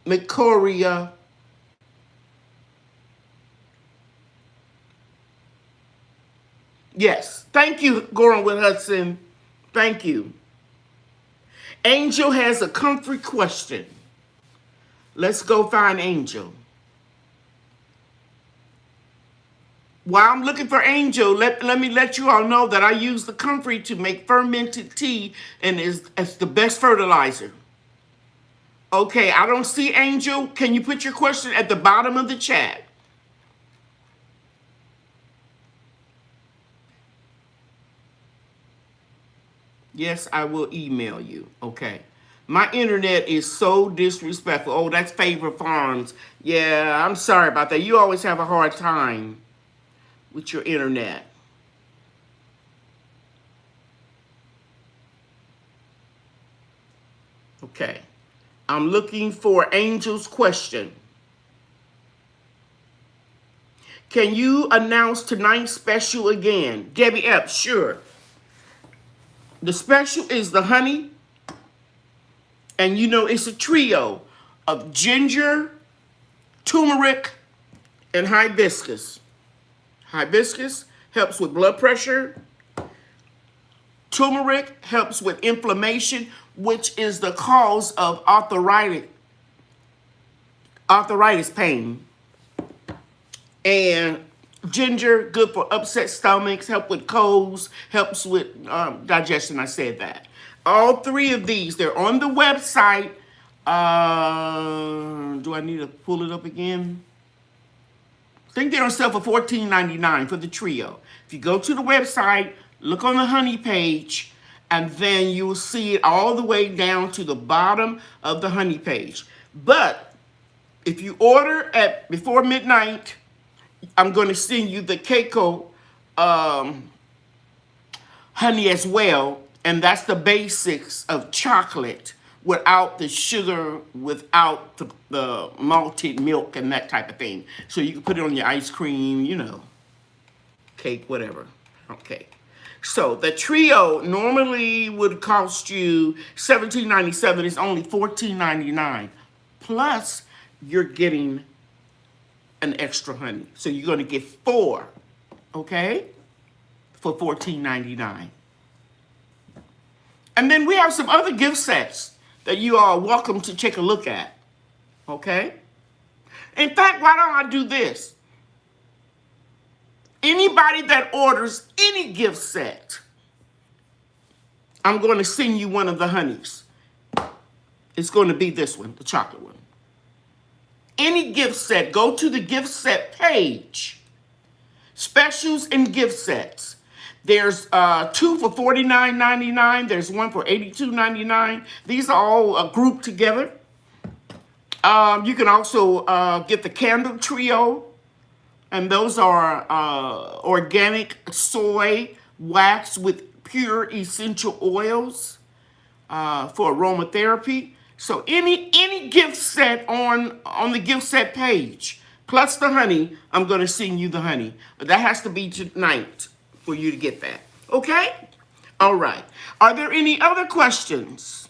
Mikoria. Yes, thank you, Goran with Hudson. Thank you. Angel has a comfrey question. Let's go find Angel. While I'm looking for Angel, let me let you all know that I use the comfrey to make fermented tea, and it's the best fertilizer. Okay, I don't see Angel. Can you put your question at the bottom of the chat? Yes, I will email you. Okay. My internet is so disrespectful. Oh, that's Favor Farms. Yeah, I'm sorry about that. You always have a hard time. with your internet. Okay. I'm looking for Angel's question. Can you announce tonight's special again? Debbie F., sure. The special is the honey. And you know it's a trio of ginger, turmeric, and hibiscus. Hibiscus helps with blood pressure. Turmeric helps with inflammation, which is the cause of arthritis pain. And ginger, good for upset stomachs, help with colds, helps with digestion. I said that. All three of these, they're on the website. Do I need to pull it up again? I think they're on sale for $14.99 for the trio. If you go to the website, look on the honey page, and then you will see it all the way down to the bottom of the honey page. But if you order at before midnight, I'm going to send you the Keiko honey as well. And that's the basics of chocolate without the sugar, without the malted milk and that type of thing. So you can put it on your ice cream, you know, cake, whatever. Okay. So the trio normally would cost you $17.97. It's only $14.99. Plus, you're getting an extra honey. So you're going to get 4, okay, for $14.99. And then we have some other gift sets that you are welcome to take a look at, okay? In fact, why don't I do this? Anybody that orders any gift set, I'm going to send you one of the honeys. It's going to be this one, the chocolate one. Any gift set, go to the gift set page. Specials and gift sets. There's 2 for $49.99. There's 1 for $82.99. These are all grouped together. You can also get the candle trio. And those are organic soy wax with pure essential oils for aromatherapy. So any gift set on the gift set page, plus the honey, I'm going to send you the honey. But that has to be tonight for you to get that. Okay? All right. Are there any other questions?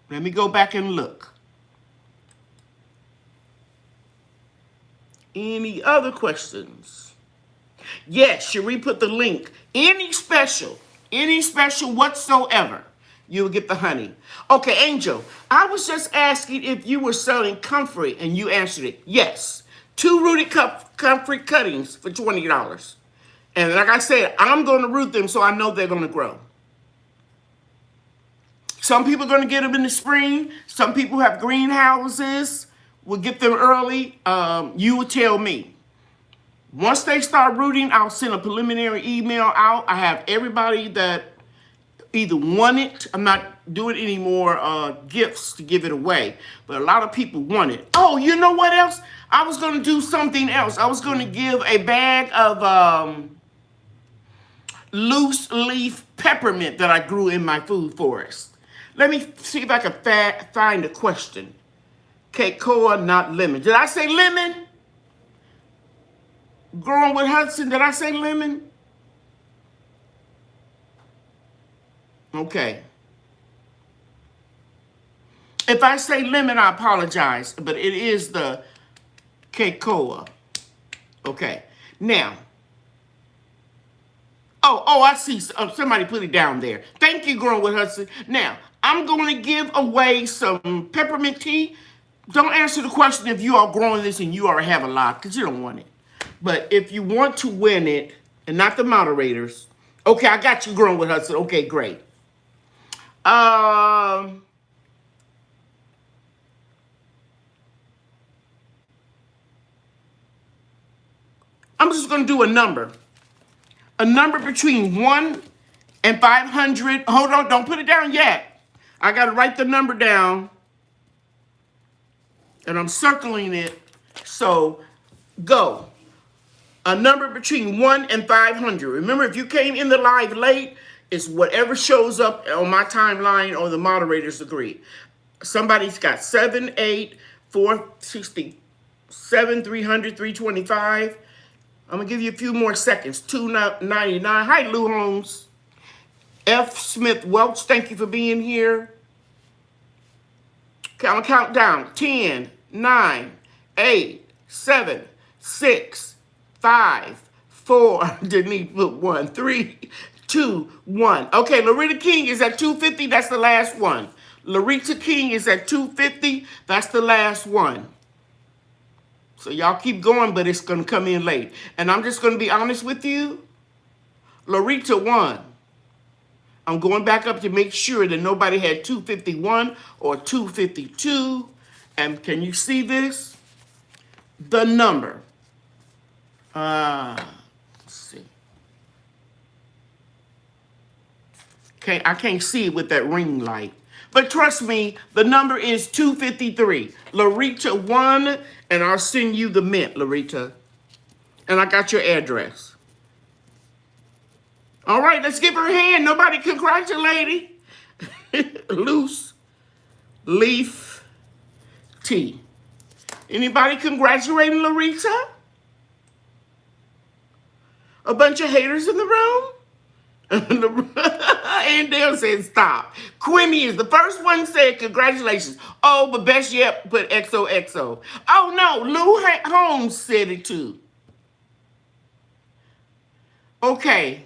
Let me go back and look. Any other questions? Yes, Cherie put the link. Any special whatsoever, you'll get the honey. Okay, Angel, I was just asking if you were selling comfrey, and you answered it. Yes. 2 rooted comfrey cuttings for $20. And like I said, I'm going to root them so I know they're going to grow. Some people are going to get them in the spring. Some people have greenhouses. We'll get them early. You will tell me. Once they start rooting, I'll send a preliminary email out. I have everybody that either want it. I'm not doing any more gifts to give it away. But a lot of people want it. Oh, you know what else? I was going to do something else. I was going to give a bag of loose leaf peppermint that I grew in my food forest. Let me see if I can find a question. Keikoa, not lemon. Did I say lemon? Growing with Hudson, did I say lemon? Okay. If I say lemon, I apologize, but it is the Keikoa. Okay. Now. Oh, I see. Somebody put it down there. Thank you, Growing with Hudson. Now, I'm going to give away some peppermint tea. Don't answer the question if you are growing this and you already have a lot, because you don't want it. But if you want to win it, and not the moderators, okay, I got you, Growing with Hudson. Okay, great. I'm just going to do a number. A number between 1 and 500. Hold on, don't put it down yet. I got to write the number down. And I'm circling it so Go. A number between 1 and 500. Remember, if you came in the live late, it's whatever shows up on my timeline or the moderators agree. Somebody's got 7, 8, 467, 300, 325. I'm going to give you a few more seconds. 299. Hi, Lou Holmes. F. Smith Welch, thank you for being here. Okay, I'm going to count down. 10, 9, 8, 7, 6, 5, 4. Denise put 1, 3, 2, 1. Okay, Loretta King is at 250. That's the last one. Loretta King is at 250. That's the last one. So y'all keep going, but it's going to come in late. And I'm just going to be honest with you. Loretta won. I'm going back up to make sure that nobody had 251 or 252. And can you see this? The number. Let's see. Okay, I can't see it with that ring light. But trust me, the number is 253. Loretta won, and I'll send you the mint, Loretta. And I got your address. All right, let's give her a hand. Nobody congratulating. Loose leaf tea. Anybody congratulating Loretta? A bunch of haters in the room? And Dale said stop. Quimmy is the first one said congratulations. Oh, but best yet put XOXO. Oh no, Lou Holmes said it too. Okay.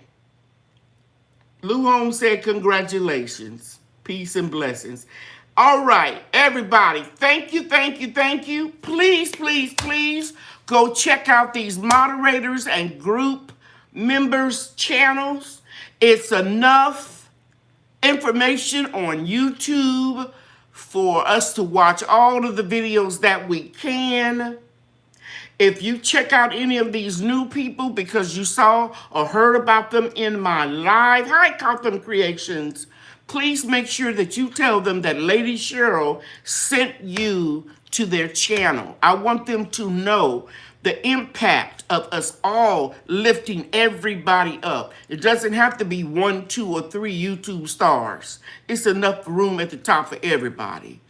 Lou Holmes said congratulations. Peace and blessings. All right, everybody. Thank you, thank you, thank you. Please, please, please go check out these moderators and group members' channels. It's enough information on YouTube for us to watch all of the videos that we can. If you check out any of these new people because you saw or heard about them in my live, hi, Gotham Creations, please make sure that you tell them that Lady Cheryl sent you to their channel. I want them to know the impact of us all lifting everybody up. It doesn't have to be 1, 2, or 3 YouTube stars. It's enough room at the top for everybody.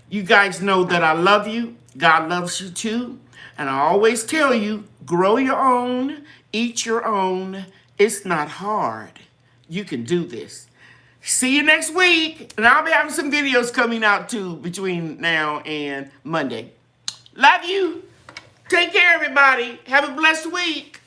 You guys know that I love you. God loves you too. And I always tell you, grow your own, eat your own. It's not hard. You can do this. See you next week. And I'll be having some videos coming out too between now and Monday. Love you. Take care, everybody. Have a blessed week.